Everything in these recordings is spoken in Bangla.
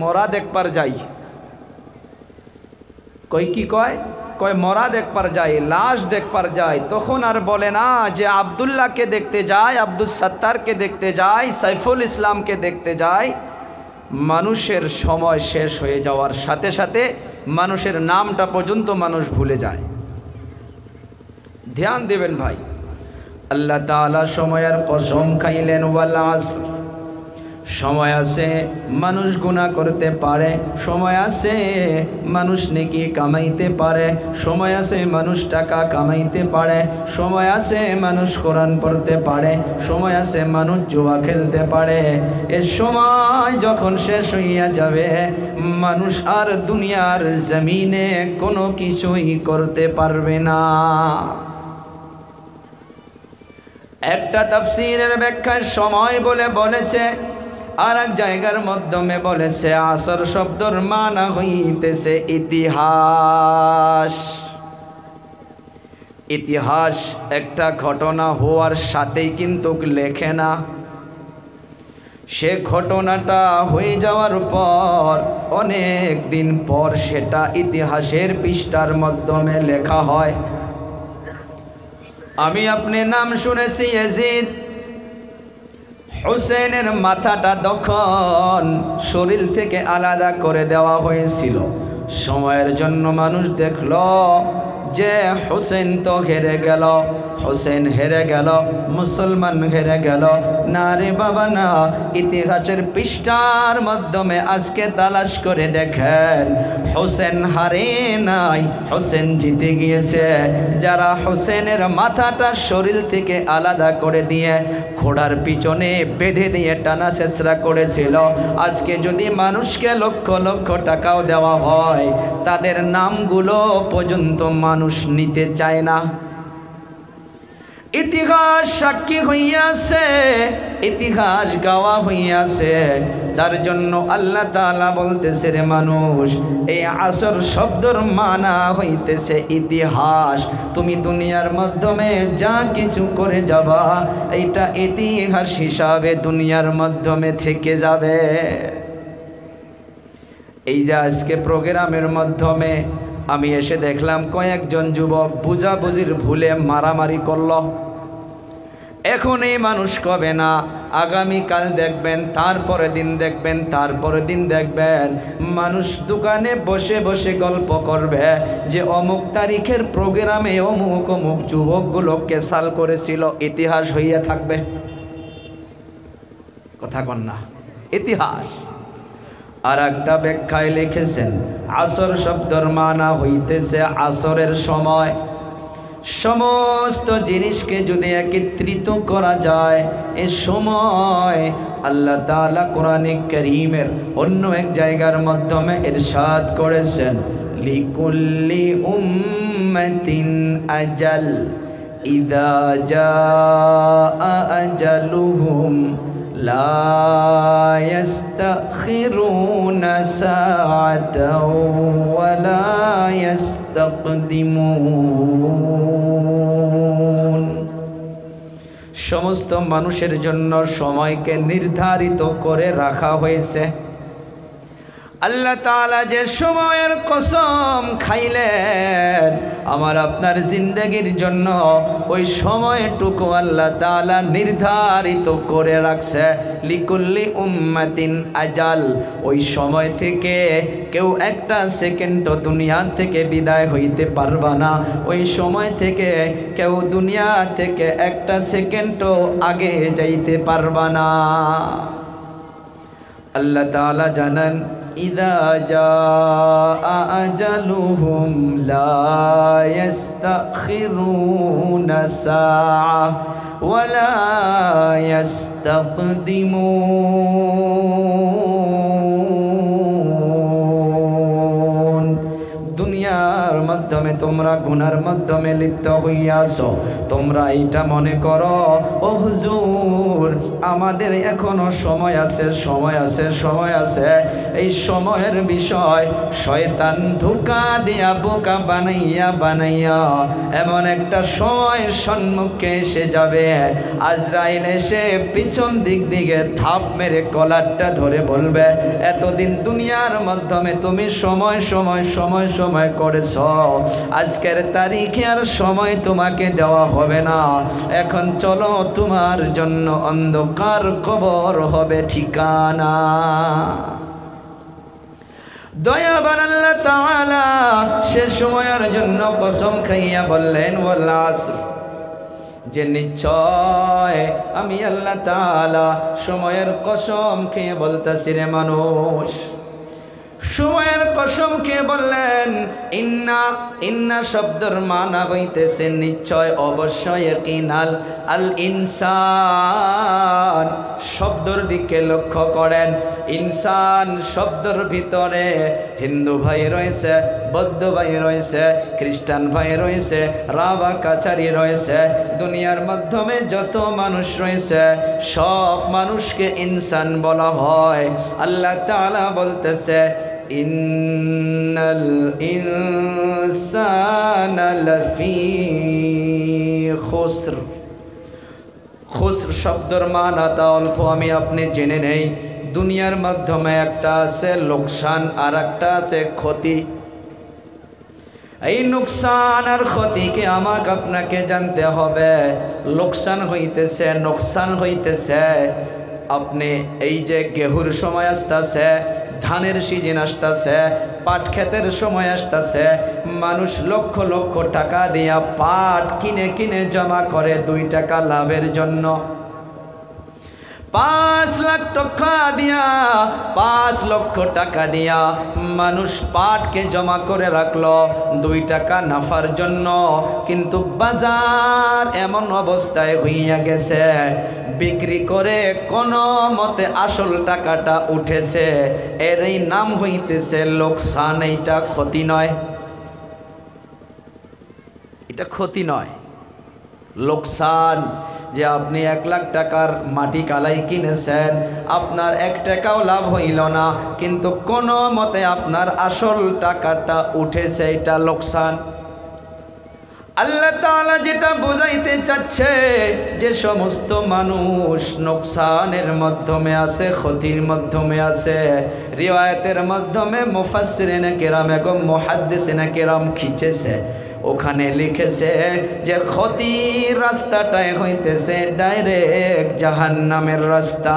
মরা দেখবার যাই, কই কি কয় কয় মরা দেখবার যাই, লাশ দেখবার যাই। তখন আর বলে না যে আব্দুল্লাহকে দেখতে যাই, আব্দুল সত্তারকে দেখতে যাই, সাইফুল ইসলামকে দেখতে যাই। মানুষের সময় শেষ হয়ে যাওয়ার সাথে সাথে মানুষের নামটা পর্যন্ত মানুষ ভুলে যায়। ধ্যান দেবেন ভাই, আল্লাহ তাআলা সময়ের কসম খাইলেন, ওয়াল আসর, সময় আছে মানুষ গুনাহ করতে পারে, সময় আছে মানুষ নেকি কামাইতে পারে, সময় আছে মানুষ টাকা কামাইতে পারে, সময় আছে মানুষ কোরআন পড়তে পারে, সময় আছে মানুষ জুয়া খেলতে পারে। এ সময় যখন শেষ হইয়া যাবে, মানুষ আর দুনিয়ার জমিনে কোনো কিছুই করতে পারবে না। একটা তাফসীরের ব্যাখ্যায় সময় বলে বলেছে, আর এক জায়গার মাধ্যমে বলেছে আসর শব্দর মানা হইতেছে ইতিহাস। ইতিহাস একটা ঘটনা হওয়ার সাথেই কিন্তু লেখে না, সে ঘটনাটা হয়ে যাওয়ার পর অনেক দিন পর সেটা ইতিহাসের পৃষ্ঠার মাধ্যমে লেখা হয়। আমি আপনি নাম শুনেছি ইয়াজিদ, হুসেনের মাথাটা তখন শরীর থেকে আলাদা করে দেওয়া হয়েছিল। সময়ের জন্য মানুষ দেখল যে হুসেন তো হেরে গেল, হুসেন হেরে গেল, মুসলমান হেরে গেল। না রে বাবা না, ইতিহাসের পৃষ্ঠার মাধ্যমে আজকে তালাশ করে দেখেন হুসেন হারে নাই, হুসেন জিতে গিয়েছে। যারা হুসেনের মাথাটা শরীর থেকে আলাদা করে দিয়ে ঘোড়ার পিছনে বেঁধে দিয়ে টানা শেষরা করেছিল, আজকে যদি মানুষকে লক্ষ লক্ষ টাকাও দেওয়া হয়, তাদের নামগুলো পর্যন্ত মানুষ নিতে চায় না। ইতিহাস সাক্ষী হইয়াছে, ইতিহাস গাওয়া হইয়াছে, যার জন্য আল্লাহ তাআলা বলতেছে রে মানুষ, এই আসর শব্দর মানা হইতেছে ইতিহাস। তুমি দুনিয়ার মাধ্যমে যা কিছু করে যাবা, এইটা ইতিহাস হিসাবে দুনিয়ার মাধ্যমে থেকে যাবে। এই যে আজকে প্রোগ্রামের মাধ্যমে আমি এসে দেখলাম কয়েকজন যুবক বুঝাবুঝির ভুলে মারামারি করল। এখন এই মানুষ কবে না, আগামীকাল দেখবেন, তারপরে দিন দেখবেন, তারপরে দিন দেখবেন মানুষ দোকানে বসে বসে গল্প করবে যে অমুক তারিখের প্রোগ্রামে অমুক অমুক যুবকগুলোকে সাল করেছিল। ইতিহাস হইয়া থাকবে, কথা কন না, ইতিহাস। আর একটা ব্যাখ্যায় লিখেছেন আসর শব্দর মানা হইতেছে আসরের সময়। সমস্ত জিনিসকে যদি একত্রিত করা যায়, এ সময় আল্লাহ তাআলা কোরআনে কারীমের অন্য এক জায়গার মাধ্যমে ইরশাদ করেছেন, লিকুল্লি উম্মাতিন আজাল ইযা জাআ আজালুহুম লা ইয়াস্তাখিরুনা সাআতাও ওয়া লা ইয়াস্তাকদিমুন। সমস্ত মানুষের জন্য সময়কে নির্ধারিত করে রাখা হয়েছে। আল্লাহ তাআলা যে সময়ের কসম খাইলেন আমার আপনার জিন্দেগির জন্য, ওই সময়টুকু আল্লাহ তাআলা নির্ধারিত করে রাখছে। লিকুল্লি উম্মাতিন আজাল, ওই সময় থেকে কেউ একটা সেকেন্ড দুনিয়া থেকে বিদায় হইতে পারবা না। ওই সময় থেকে কেউ দুনিয়া থেকে একটা সেকেন্ডও আগে যাইতে পারবা না। আল্লাহ তাআলা জানান, ইযা জাআ আজালুহুম লা ইস্তাখিরুনা সাআ ওয়া লা ইস্তাকদিমুন। দুনিয়ার মাধ্যমে তোমরা গুনার মাধ্যমে লিপ্ত হইয়াছো। তোমরা এইটা মনে করো ও হুজুর আমাদের এখনো সময় আছে, সময় আছে, সময় আছে। এই সময়ের বিষয় শয়তান ধোঁকা দিয়া বোকা বানাইয়া বানাইয়া এমন একটা সময় সম্মুখে এসে যাবে, আজরাইল এসে পিছন দিক দিকে থাপ মেরে কলারটা ধরে বলবে, এতদিন দুনিয়ার মাধ্যমে তুমি সময় সময় সময় সময় করেছ, আজকের তারিখে আর সময় তোমাকে দেওয়া হবে না। এখন চলো তোমার জন্য অন্ধকার কবর হবে ঠিকানা। দয়াবান আল্লাহ তাআলা সে সময়ের জন্য কসম খাইয়া বললেন ওয়াল আসর, যে নিশ্চয় আমি আল্লাহ তাআলা সময়ের কসম খেয়ে বলতেছি রে মানুষ। সময়ের কসম খেয়ে বললেন ইন্না, ইন্না শব্দের মানা হইতেছে নিশ্চয়, অবশ্যই, ইয়াকিনাল, আল ইনসান শব্দের দিকে লক্ষ্য করেন। ইনসান শব্দের ভিতরে হিন্দু ভাই রয়েছে, বৌদ্ধ ভাই রয়েছে, খ্রিস্টান ভাই রয়েছে, রাবা কাছারি রয়েছে, দুনিয়ার মাধ্যমে যত মানুষ রয়েছে সব মানুষকে ইনসান বলা হয়। আল্লাহ তাআলা বলতেছে ইন্নাল ইনসানা লাফি খুসর। খুসর শব্দের মানাটা অল্প আমি আপনি জেনে নেই। দুনিয়ার মাধ্যমে একটা আছে লোকসান আর একটা আছে ক্ষতি। এই নুকসান আর ক্ষতিকে আমাকে আপনাকে জানতে হবে। লোকসান হইতেছে, নোকসান হইতেছে আপনি এই যে গেহুর সময় আসতেছে, ধানের সিজন আসতেছে, পাট ক্ষেতের সময় আসতেছে, মানুষ লক্ষ লক্ষ টাকা দিয়া পাট কিনে কিনে জমা করে 2 টাকা লাভের জন্য। 5 লাখ টাকা দিয়া, 5 লক্ষ টাকা দিয়া মানুষ পাটকে জমা করে রাখলো 2 টাকা নাফার জন্য। কিন্তু বাজার এমন অবস্থায় হইয়া গেছে, বিক্রি করে কোনো মতে আসল টাকাটা উঠেছে, এরই নাম হইতেছে লোকসান। এইটা ক্ষতি নয়, এটা ক্ষতি নয়, লোকসান। যে আপনি 1 লাখ টাকার মাটি কালাই কিনেছেন, আপনার 1 টাকাও লাভ হইল না, কিন্তু কোনো মতে আপনার আসল টাকাটা উঠেছে, এটা লোকসান। আল্লাহ তাআলা যেটা বোঝাইতে চাচ্ছে, যে সমস্ত মানুষ নোকসানের মাধ্যমে আছে, ক্ষতির মাধ্যমে আছে। রিওয়ায়াতের মাধ্যমে মুফাসসিরিনে কেরাম এবং মুহাদ্দিসিনে কেরাম খিচেছে, ওখানে লিখেছে যে ক্ষতির রাস্তাটাই হইতেছে ডাইরেক্ট জাহান্নামের রাস্তা।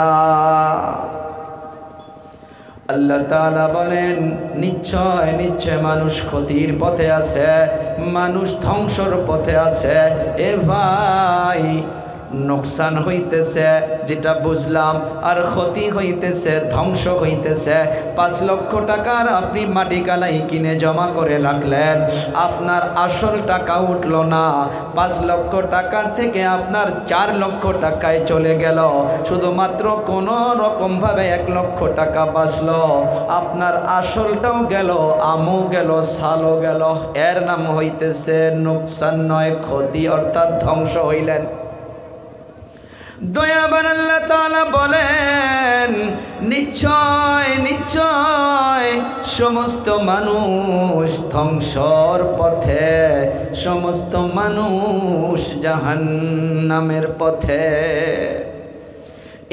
আল্লাহ তাআলা বলেন নিশ্চয় নিশ্চয় মানুষ ক্ষতির পথে আছে, মানুষ ধ্বংসর পথে আছে। এ ভাই, নোকসান হইতেছে যেটা বুঝলাম, আর ক্ষতি হইতেছে, ধ্বংস হইতেছে। 5 লক্ষ টাকার আপনি মাটি কালাই কিনে জমা করে রাখলেন, আপনার আসল টাকা উঠল না। 5 লক্ষ টাকা থেকে আপনার 4 লক্ষ টাকায় চলে গেল, শুধুমাত্র কোনো রকমভাবে 1 লক্ষ টাকা বাঁচলো। আপনার আসলটাও গেল, আমও গেল, সালও গেল। এর নাম হইতেছে নোকসান নয়, ক্ষতি, অর্থাৎ ধ্বংস হইলেন। দয়াবান আল্লাহ তাআলা বলেন নিশ্চয় নিশ্চয় সমস্ত মানুষ ধ্বংসর পথে, সমস্ত মানুষ জাহান্নামের পথে।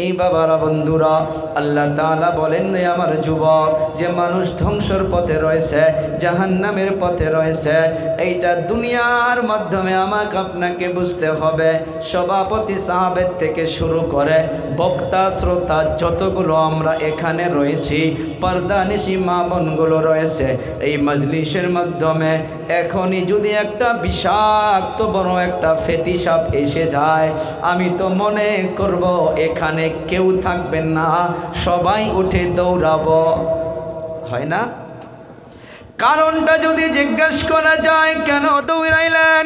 এই বাবারা, বন্ধুরা, আল্লাহ তাআলা বলেন রে আমার যুবক, যে মানুষ ধ্বংসর পথে রয়েছে, জাহান্নামের পথে রয়েছে, এইটা দুনিয়ার মাধ্যমে আমাকে আপনাকে বুঝতে হবে। সভাপতি সাহাবের থেকে শুরু করে বক্তা শ্রোতা যতগুলো আমরা এখানে রয়েছি, পর্দানিশী মা বোনগুলো রয়েছে, এই মজলিসের মাধ্যমে এখনই যদি একটা বিষাক্ত বড় একটা ফেটি সাপ এসে যায়, আমি তো মনে করব এখানে কেউ থাকবেন না, সবাই উঠে দৌড়াবো, হয় না? কারণটা যদি জিজ্ঞেস করা যায় কেন দৌড়াইলেন,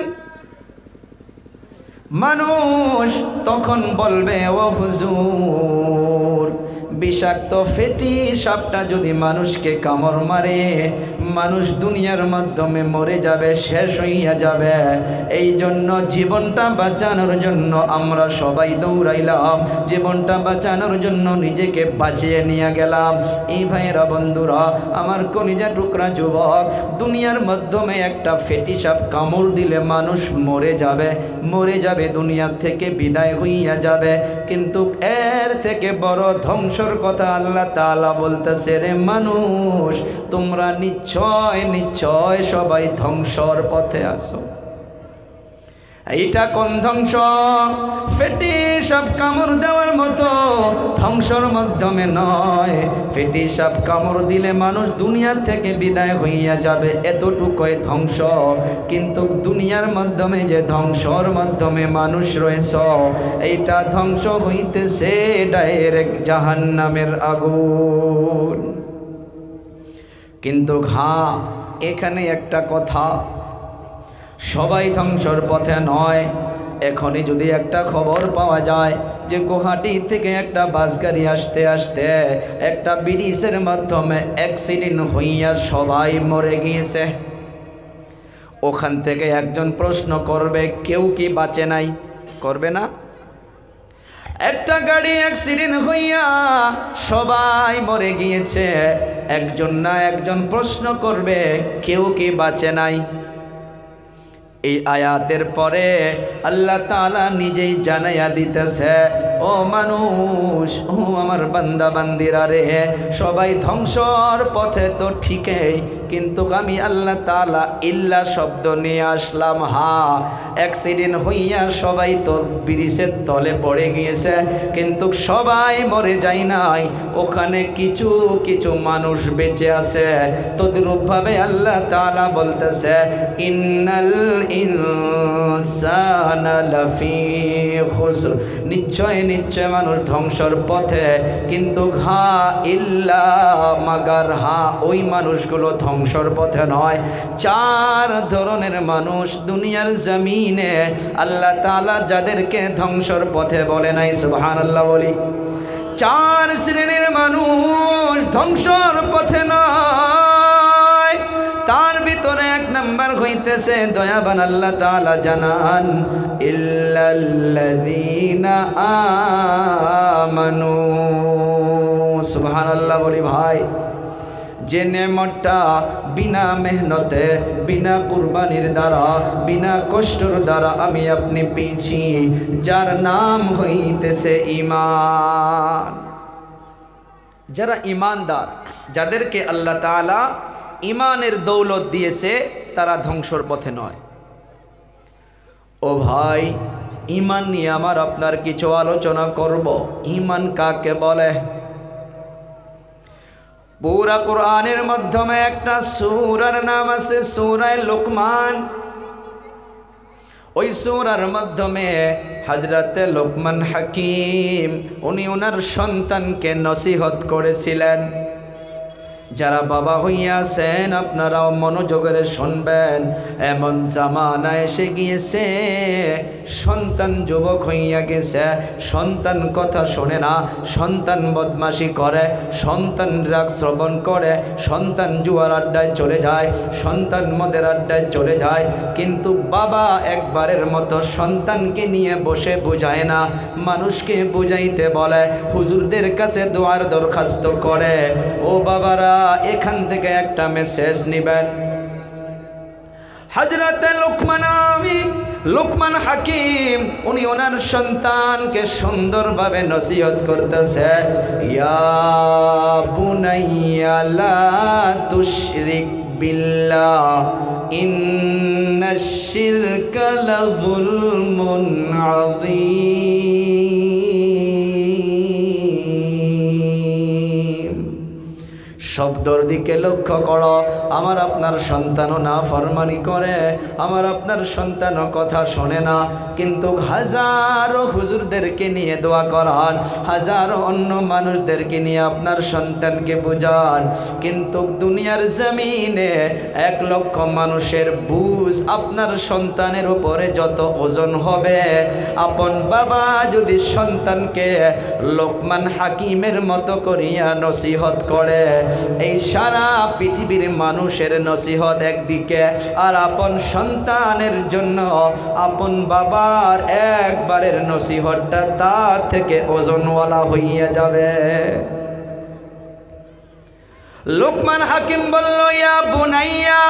মানুষ তখন বলবে ও হুজুর বিষাক্ত ফেটি সাপটা যদি মানুষকে কামড় মারে, মানুষ দুনিয়ার মাধ্যমে মরে যাবে, শেষ হইয়া যাবে। এই জন্য জীবনটা বাঁচানোর জন্য আমরা সবাই দৌড়াইলাম, জীবনটা বাঁচানোর জন্য নিজেকে বাঁচিয়ে নিয়ে গেলাম। এই ভাইয়েরা, বন্ধুরা আমার, কলিজা টুকরা যুবক, দুনিয়ার মাধ্যমে একটা ফেটি সাপ কামড় দিলে মানুষ মরে যাবে, মরে যাবে, দুনিয়া থেকে বিদায় হইয়া যাবে। কিন্তু এর থেকে বড় ধ্বংসর কথা আল্লাহ তাআলা বলতেছে, রে মানুষ, তোমরা নিশ্চয় নিশ্চয় সবাই ধ্বংসর পথে আছো। এইটা কোন ধ্বংস? ফেটি সাপ কামড় দেওয়ার মতো ধ্বংসর মাধ্যমে নয়। ফেটি সাপ কামড় দিলে মানুষ দুনিয়া থেকে বিদায় হইয়া যাবে, এতটুকুই ধ্বংস। কিন্তু দুনিয়ার মাধ্যমে যে ধ্বংসর মাধ্যমে মানুষ রয়েছে, এইটা ধ্বংস হইতেছে ডাইরেক্ট জাহান্নামের আগুন। কিন্তু এখানে একটা কথা, সবাই ধ্বংসর পথে নয়। এখনই যদি একটা খবর পাওয়া যায় যে গুয়াহাটি থেকে একটা বাস গাড়ি আসতে আসতে একটা ব্রিজের মাধ্যমে অ্যাক্সিডেন্ট হইয়া সবাই মরে গিয়েছে, ওখান থেকে একজন প্রশ্ন করবে, কেউ কি বাঁচে নাই? করবে না? একটা গাড়ি অ্যাক্সিডেন্ট হইয়া সবাই মরে গিয়েছে, একজন না একজন প্রশ্ন করবে, কেউ কি বাঁচে নাই? এই আয়াতের পরে আল্লাহ তাআলা নিজেই জানাইয়া দিতেছে, ও মানুষ, ও আমার বান্দা বান্দিরা রে, সবাই ধ্বংসর পথে তো ঠিকই, কিন্তু আমি আল্লাহ তাআলা ইল্লা শব্দ নিয়ে আসলাম। অ্যাক্সিডেন্ট হইয়া সবাই তো ব্রিজের তলে পড়ে গিয়েছে, কিন্তু সবাই মরে যায় নাই, ওখানে কিছু কিছু মানুষ বেঁচে আছে। তদ্রূপভাবে আল্লাহ তাআলা বলতেছে, ইন্নাল ইনসানা লাফি খুসর, নিশ্চয় নিশ্চয় মানুষ ধ্বংসর পথে, কিন্তু ইল্লা মাগার, ওই মানুষগুলো ধ্বংসর পথে নয়। চার ধরনের মানুষ দুনিয়ার জমিনে আল্লাহ তাআলা যাদেরকে ধ্বংসর পথে বলে নাই, সুবহানাল্লাহ বলি। চার শ্রেণীর মানুষ ধ্বংসর পথে নয়, তার ভিতরে এক নাম্বার হইতেছে, দয়াবান আল্লাহ তাআলা জানান, ইল্লাল্লাযীনা আমানু। সুবহানাল্লাহ বলি। ভাই, যে নেমতটা বিনা মেহনতে, বিনা কুরবানির দ্বারা, বিনা কষ্টর দ্বারা আমি আপনি পেয়েছি, যার নাম হইতেছে ঈমান। যারা ঈমানদার, যাদেরকে আল্লাহ তাআলা ঈমানের দৌলত দিয়েছে, তারা ধ্বংসর পথে নয়। ও ভাই, ঈমান নিয়ে আমার আপনার কিছু আলোচনা করব। ঈমান কাকে বলে? পুরা কোরআনের মাধ্যমে একটা সূরার নাম আছে সূরা লুকমান। ওই সূরার মাধ্যমে হযরতে লুকমান হাকিম উনি ওনার সন্তানকে নসিহত করেছিলেন। যারা বাবা হইয়াছেন আপনারাও মনোযোগের শুনবেন। এমন জামানা এসে গিয়েছে, সন্তান যুবক হইয়া গেছে, সন্তান কথা শোনে না, সন্তান বদমাশি করে, সন্তান রাগ শ্রবণ করে, সন্তান জুয়ার আড্ডায় চলে যায়, সন্তান মদের আড্ডায় চলে যায়, কিন্তু বাবা একবারের মতো সন্তানকে নিয়ে বসে বুঝায় না, মানুষকে বুঝাইতে বলে, হুজুরদের কাছে দোয়ার দরখাস্ত করে। ও বাবারা, এখান থেকে একটা মেসেজ নিবেন। হযরতে লুকমান হাকিম উনি ওনার সন্তানকে সুন্দরভাবে নসিহত করতেছে, ইয়া বুনাইয়া লা তুশরিক বিল্লাহ ইন্নাশ শিরকা লাযুলমুন আযীম। শব্দর দিকে লক্ষ্য করো। আমার আপনার সন্তানও নাফরমানি করে, আমার আপনার সন্তানও কথা শোনে না, কিন্তু হাজারো হুজুরদেরকে নিয়ে দোয়া করান, হাজারো অন্য মানুষদেরকে নিয়ে আপনার সন্তানকে বুঝান, কিন্তু দুনিয়ার জমিনে 1 লক্ষ মানুষের বুঝ আপনার সন্তানের উপরে যত ওজন হবে, আপন বাবা যদি সন্তানকে লোকমান হাকিমের মতো করিয়া নসিহত করে, এই সারা পৃথিবীর মানুষের নসিহত একদিকে, আর আপন সন্তানের জন্য আপন বাবার একবারের নসিহতটা তার থেকে ওজনওয়ালা হইয়া যাবে। লোকমান হাকিম বলল, ইয়া বুনাইয়া,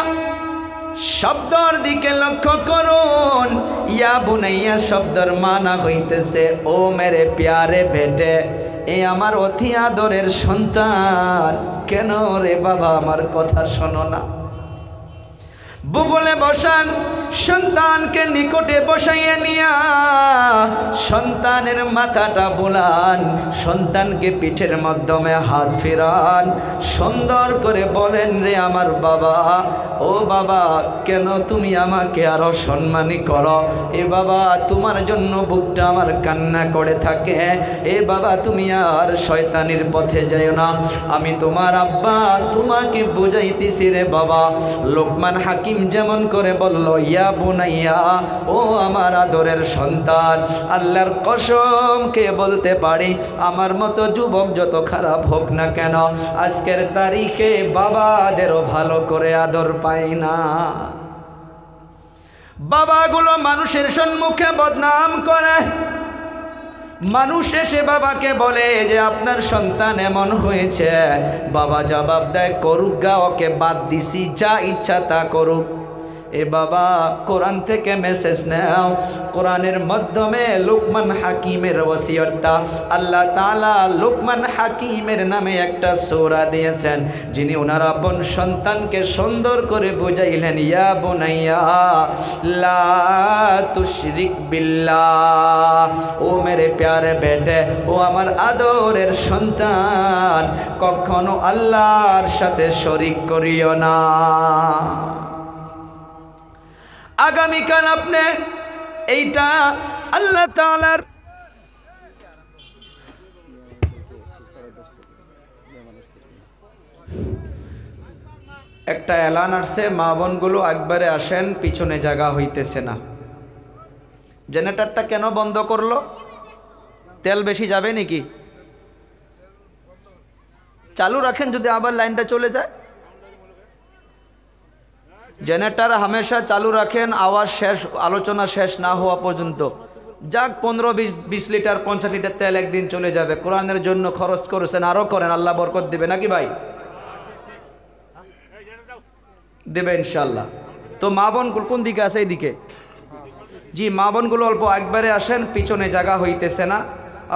শব্দর দিকে লক্ষ্য করুন। ইয়া বুনাইয়া শব্দর মানা হইতেছে ও মেরে প্যারে বেটে, এ আমার অতি আদরের সন্তান, কেন রে বাবা আমার কথা শোনো না? বুগলে বসান, সন্তানকে নিকটে বসাইয়া নিয়া সন্তানের মাথাটা বুলান, সন্তানকে পিঠের মাধ্যমে হাত ফেরান, সুন্দর করে বলেন, রে আমার বাবা, ও বাবা, কেন তুমি আমাকে আরো সম্মানী করো? এ বাবা, তোমার জন্য বুকটা আমার কান্না করে থাকে। এ বাবা, তুমি আর শয়তানির পথে যাও না, আমি তোমার আব্বা, তোমাকে বুঝাইতেছি রে বাবা। লোকমান হাকিম যেমন করে বলল, ইয়া বুনাইয়া, ও আমার আদরের সন্তান, আল্লাহর কসম কে বলতে পারি, আমার মতো যুবক যত খারাপ হোক না কেন, আজকের তারিখে বাবাদেরও ভালো করে আদর পায় না। বাবাগুলো মানুষের সম্মুখে বদনাম করে, মানুষ এসে বাবাকে বলে যে আপনার সন্তান এমন হয়েছে, বাবা জবাব দেয়, করুক গা, ওকে বাদ দিছি, যা ইচ্ছা তা করুক। এ বাবা, কোরআন থেকে মেসেজ নাও, কোরআনের মাধ্যমে লোকমান হাকিমের ওসিয়তটা আল্লাহ তাআলা লোকমান হাকিমের নামে একটা সূরা দিয়েছেন, যিনি ওনার আপন সন্তানকে সুন্দর করে বুঝাইলেন, ইয়া বুনাইয়া লা তুশরিক বিল্লাহ, ও মেরে প্যারে বেটে, ও আমার আদরের সন্তান, কখনো আল্লাহর সাথে শরীক করিও না। আগামীকাল আপনি এইটা আল্লাহ তাআলার একটা এলান আসছে, মা বোনগুলো একবারে আসেন, পিছনে জায়গা হইতেছে না। জেনারেটরটা কেন বন্ধ করলো? তেল বেশি যাবে নাকি? চালু রাখেন, যদি আবার লাইনটা চলে যায়। জেনারেটর হামেশা চালু রাখেন, আওয়াজ শেষ, আলোচনা শেষ না হওয়া পর্যন্ত। যাক 15-20 লিটার 50 লিটার তেল একদিন চলে যাবে, কোরআনের জন্য খরচ করেছেন, আরও করেন, আল্লাহ বরকত দিবে নাকি ভাই? দেবে ইনশাল্লাহ। তো মা বোনগুলো কোন দিকে আছে? এইদিকে। জি, মা বোনগুলো অল্প একবারে আসেন, পিছনে জায়গা হইতেছে না,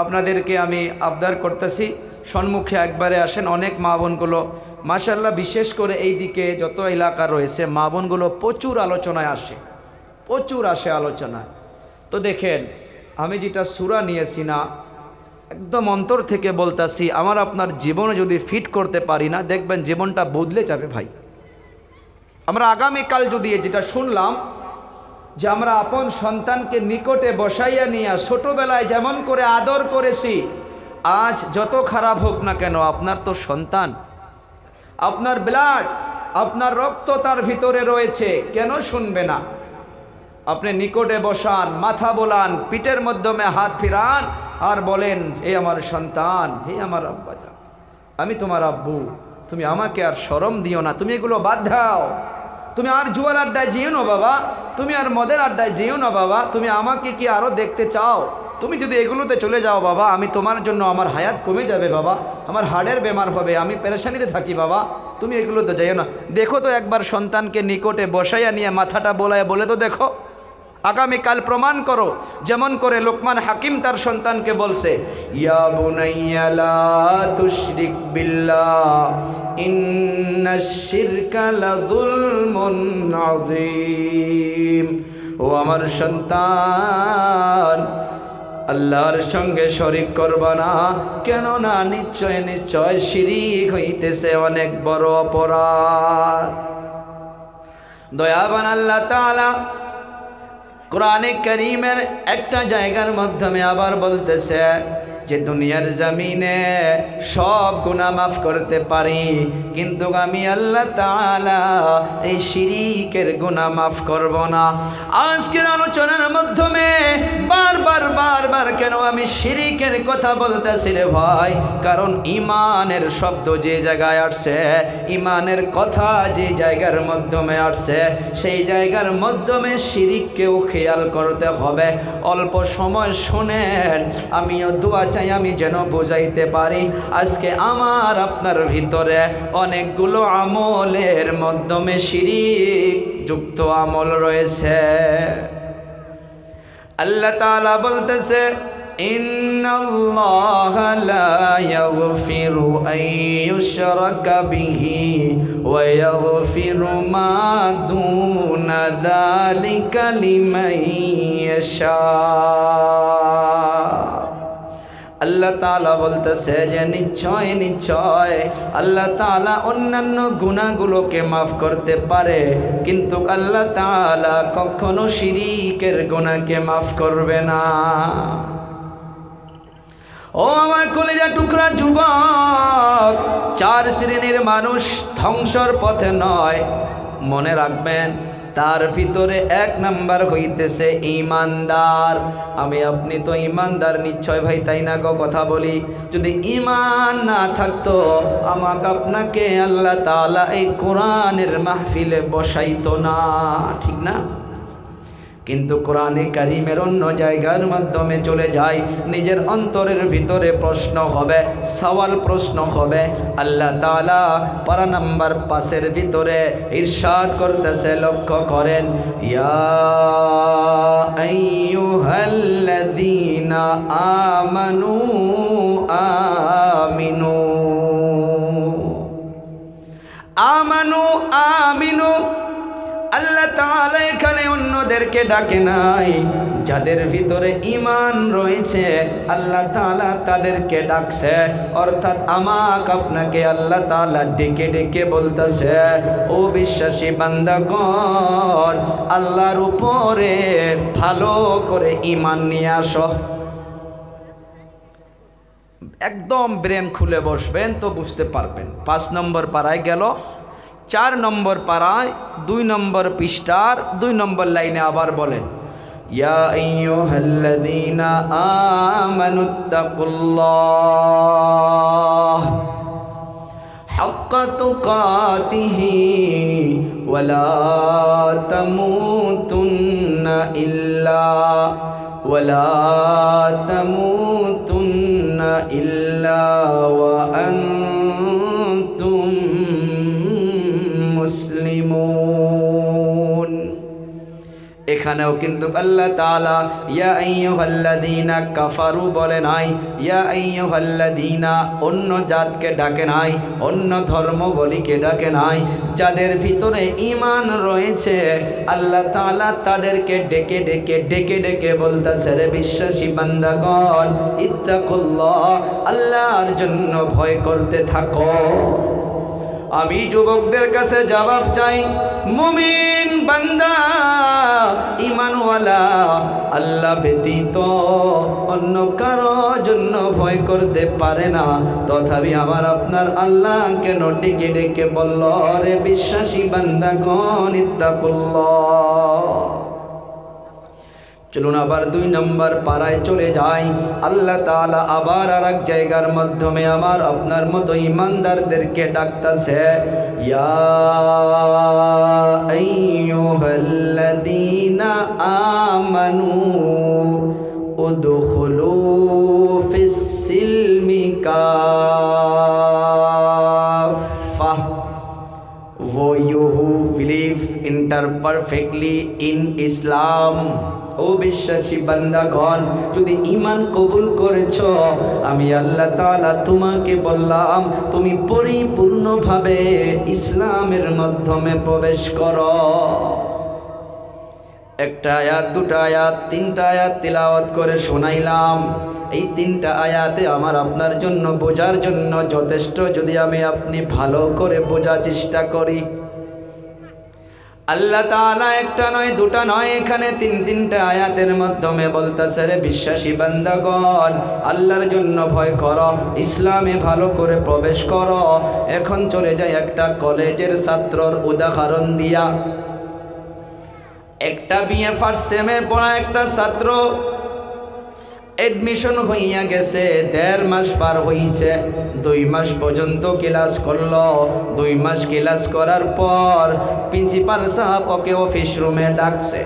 আপনাদেরকে আমি আবদার করতেছি, সম্মুখে একবারে আসেন। অনেক মা বোনগুলো মাশাআল্লাহ, বিশেষ করে এই দিকে যত এলাকা রয়েছে, মা বোনগুলো প্রচুর আলোচনায় আসে, প্রচুর আসে আলোচনায়। তো দেখেন, আমি যেটা সূরা নিয়েছি না, একদম অন্তর থেকে বলতাছি, আমার আপনার জীবনে যদি ফিট করতে পারি না, দেখবেন জীবনটা বদলে যাবে ভাই। আমরা আগামীকাল যদি যেটা শুনলাম যে আমরা আপন সন্তানকে নিকটে বসাইয়া নিয়ে ছোটবেলায় যেমন করে আদর করেছি, আজ যত খারাপ হোক না কেন, আপনার তো সন্তান, আপনার ব্লাড, আপনার রক্ত তার ভিতরে রয়েছে, কেন শুনবে না? আপনি নিকটে বসান, মাথা বোলান, পিঠের মাধ্যমে হাত ফিরান, আর বলেন, হে আমার সন্তান, হে আমার আব্বাজান, আমি তোমার আব্বু, তুমি আমাকে আর শরম দিও না, তুমি এগুলো বাদ দাও, তুমি আর জুয়ার আড্ডায় যেও না বাবা, তুমি আর মদের আড্ডায় যেও না বাবা, তুমি আমাকে কি আরও দেখতে চাও? তুমি যদি এগুলোতে চলে যাও বাবা, আমি তোমার জন্য, আমার হায়াত কমে যাবে বাবা, আমার হাড়ের বেমার হবে, আমি পেরেশানিতে থাকি বাবা, তুমি এগুলোতে যাইও না। দেখো তো একবার সন্তানকে নিকটে বসাইয়া নিয়ে মাথাটা বোলায় বলে তো দেখো, আগামীকাল প্রমাণ করো, যেমন করে লোকমান হাকিম তার সন্তানকে বলছে, ইয়া বুনাইয়া লা তুশরিক বিল্লাহ ইন্নাশ শিরকা লাযুলমুন আযীম। ও আমার সন্তান, আল্লাহর সঙ্গে শরীক করবা না, কেননা নিশ্চয় নিশ্চয় শিরিক হইতেছে অনেক বড় অপরাধ। দয়াবান আল্লাহ তাআলা কোরআনে কারীমের একটা জায়গার মাধ্যমে আবার বলতেছে যে দুনিয়ার জমিনে সব গুনাহ মাফ করতে পারি, কিন্তু আমি আল্লাহ তাআলা এই শিরিকের গুনাহ মাফ করব না। আজকের আলোচনার মাধ্যমে বারবার কেন আমি শিরিকের কথা বলতেছি রে ভাই? কারণ ইমানের শব্দ যে জায়গায় আসছে, ইমানের কথা যে জায়গার মাধ্যমে আসছে, সেই জায়গার মাধ্যমে শিরিককেও খেয়াল করতে হবে। অল্প সময় শুনেন, আমিও দোয়া চাই আমি যেন বোঝাইতে পারি। আজকে আমার আপনার ভিতরে অনেকগুলো আমলের মাধ্যমে শিরিক যুক্ত আমল রয়েছে। আল্লাহ তাআলা বলতেছে ইন্নাল্লাহা লা ইয়াগফিরু আন ইউশরাকা বিহি ওয়া ইয়াগফিরু মা দুনা যালিকা লিমান ইয়াশা। আল্লাহ তাআলা বলতেছে যে নিশ্চয় নিশ্চয় আল্লাহ তাআলা অন্যান্য গুনাহগুলোকে মাফ করতে পারে, কিন্তু আল্লাহ তাআলা কখনো শিরিকের গুনাহকে মাফ করবে না। ও আমার কলিজা টুকরা যুবক, 4 শ্রেণীর মানুষ ধ্বংসর পথে নয়, মনে রাখবেন। তার ভিতরে 1 নাম্বার হইতেছে ঈমানদার। আমি আপনি তো ঈমানদার নিশ্চয় ভাই, তাই না গো? কথা বলি, যদি ঈমান না থাকতো আমাকে আপনাকে আল্লাহ তাআলা এই কোরআনের মাহফিলে বসাইতো না, ঠিক না? কিন্তু কোরআনে কারীমের অন্য জায়গার মাধ্যমে চলে যায়, নিজের অন্তরের ভিতরে প্রশ্ন হবে, সওয়াল প্রশ্ন হবে। আল্লাহ তাআলা পারা নাম্বার 5 ভিতরে ইরশাদ করতেছে, লক্ষ্য করেন, ইয়া আইয়ুহাল্লাযীনা আমানু আমিনু আমানু আমিনু। আল্লাহ তাআলা এখানে অন্যদেরকে ডাকে নাই, যাদের ভিতরে ঈমান রয়েছে আল্লাহ তাআলা তাদেরকে ডাকছে। অর্থাৎ আমাকে আপনাকে আল্লাহ তাআলা ডেকে ডেকে বলতেছে, ও বিশ্বাসী বান্দাগণ, আল্লাহর উপরে ভালো করে ঈমান নিয়ে আসো। একদম ব্রেন খুলে বসবেন তো বুঝতে পারবেন। 5 নম্বর পারায় গেল, 4 নম্বর পারায় 2 নম্বর পৃষ্ঠার 2 নম্বর লাইনে আবার বলেন, ইয়া আইয়ুহাল্লাযীনা আমানুত্তাকুল্লাহ হাক্কা তুকাতিহি ওয়া লা তামুতুন্না ইল্লা ওয়া আনতুম মুসলিমুন। এখানেও কিন্তু আল্লাহ তাআলা ইয়া আইয়ুহাল্লাযীনা কাফারু বলে নাই, ইয়া আইয়ুহাল্লাযীনা অন্য জাতকে ডাকে নাই, অন্য ধর্মবলীকে ডাকে নাই। যাদের ভিতরে ঈমান রয়েছে আল্লাহ তাআলা তাদেরকে ডেকে ডেকে ডেকে ডেকে বলতেছে, রে বিশ্বাসী বান্দাগণ, ইত্তাকুল্লাহ, আল্লাহর জন্য ভয় করতে থাকো। আমি যুবকদের কাছে জবাব চাই, মুমিন বান্দা ঈমানওয়ালা আল্লাহ ব্যতীত অন্য কারো জন্য ভয় করতে পারে না, তথাপি আমার আপনার আল্লাহ কেন ডেকে ডেকে বলল, রে বিশ্বাসী বান্দাগণ ইত্তাকুল্লাহ। চলুন আবার 2 নম্বর পারায় চলে যাই। আল্লাহ তাআলা আবার আরেক জায়গার মাধ্যমে আমার আপনার মতো ঈমানদারদেরকে ডাকতেছে, ইয়া আইয়ুহাল্লাযীনা আমানু উদখুলু ফিস সিলমি কাফা वो you who believe enter perfectly in Islam। ও বিশ্বাসী বান্দাগণ, যদি ঈমান কবুল করেছো, আমি আল্লাহ তাআলা তোমাকে বললাম তুমি পরিপূর্ণভাবে ইসলামের মাধ্যমে প্রবেশ করো। একটা আয়াত, দুটা আয়াত, তিনটা আয়াত তিলাওয়াত করে শোনাইলাম। এই তিনটা আয়াতে আমার আপনার জন্য বোঝার জন্য যথেষ্ট, যদি আপনি ভালো করে বোঝার চেষ্টা করি। আল্লাহ তাআলা একটা নয়, দুটা নয়, এখানে তিনটা আয়াতের মাধ্যমে বলতেছে, রে বিশ্বাসী বান্দাগণ, আল্লাহর জন্য ভয় করো, ইসলামে ভালো করে প্রবেশ করো। এখন চলে যায় একটা কলেজের ছাত্রর উদাহরণ দিয়া। একটা বিএ ফার্স্ট সেমের পড়া একটা ছাত্র, এডমিশন হইয়া গেছে, 1.5 মাস পার হইছে, 2 মাস পর্যন্ত ক্লাস করলো। 2 মাস ক্লাস করার পর প্রিন্সিপাল সাহেব ওকে অফিস রুমে ডাকছে,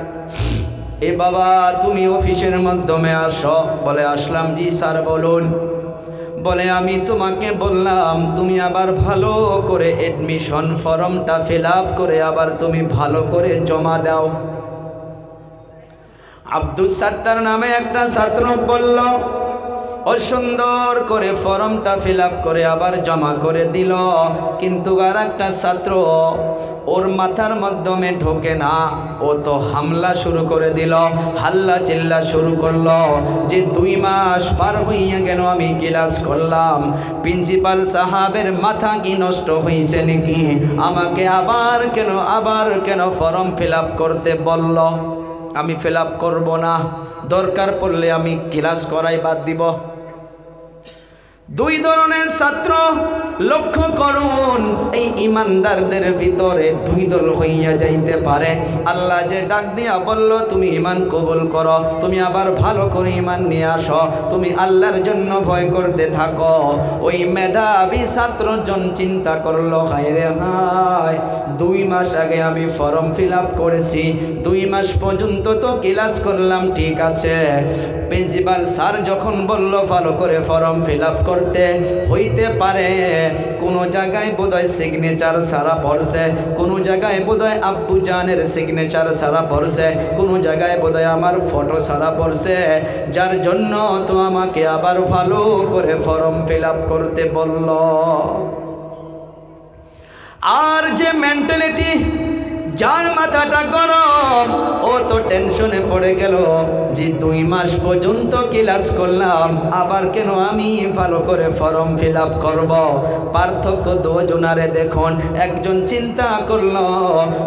এ বাবা তুমি অফিসের মাধ্যমে আসো। বলে আসলাম। জি স্যার বলুন। বলে আমি তোমাকে বললাম তুমি আবার ভালো করে এডমিশন ফর্মটা ফিল আপ করে আবার তুমি ভালো করে জমা দাও। আব্দুল সাত্তার নামে একটা ছাত্র বলল, ও সুন্দর করে ফর্মটা ফিল আপ করে আবার জমা করে দিল, কিন্তু আর একটা ছাত্র ওর মাথার মাধ্যমে ঢোকে না, ও তো হামলা শুরু করে দিল, হাল্লা চিল্লা শুরু করলো যে 2 মাস পার হইয়া গেল আমি ক্লাস করলাম, প্রিন্সিপাল সাহাবের মাথা কি নষ্ট হয়েছে নাকি, আমাকে আবার কেন ফর্ম ফিল আপ করতে বলল। আমি ফিল আপ করবো না, দরকার পড়লে আমি ক্লাস করাই বাদ দিব। 2 ধরনের ছাত্র লক্ষ্য করুন। এই ইমানদারদের ভিতরে 2 দল হইয়া যাইতে পারে। আল্লাহ যে ডাক দিয়া বলল তুমি ঈমান কবুল করো, তুমি আবার ভালো করে ঈমান নিয়ে আসো, তুমি আল্লাহর জন্য ভয় করতে থাকো। ওই মেধাবী ছাত্রজন চিন্তা করলো, হায় রে হায়, 2 মাস আগে আমি ফর্ম ফিল আপ করেছি, 2 মাস পর্যন্ত তো ক্লাস করলাম, ঠিক আছে। প্রিন্সিপাল স্যার যখন বলল ভালো করে ফর্ম ফিল আপ করতে, হইতে পারে কোনো জায়গায় বোধহয় সিগনেচার সারা পড়ছে, কোনো জায়গায় বোধহয় আব্বু জানের সিগনেচার সারা পড়ছে, কোনো জায়গায় বোধহয় আমার ফটো সারা পড়ছে, যার জন্য তো আমাকে আবার ভালো করে ফর্ম ফিল আপ করতে বলল। আর যে মেন্টালিটি, যার মাথাটা গরম, ও তো টেনশনে পড়ে গেল যে 2 মাস পর্যন্ত ক্লাস করলাম, আবার কেন আমি ভালো করে ফর্ম ফিল আপ করব। পার্থক্য দুজনারে দেখুন। একজন চিন্তা করলো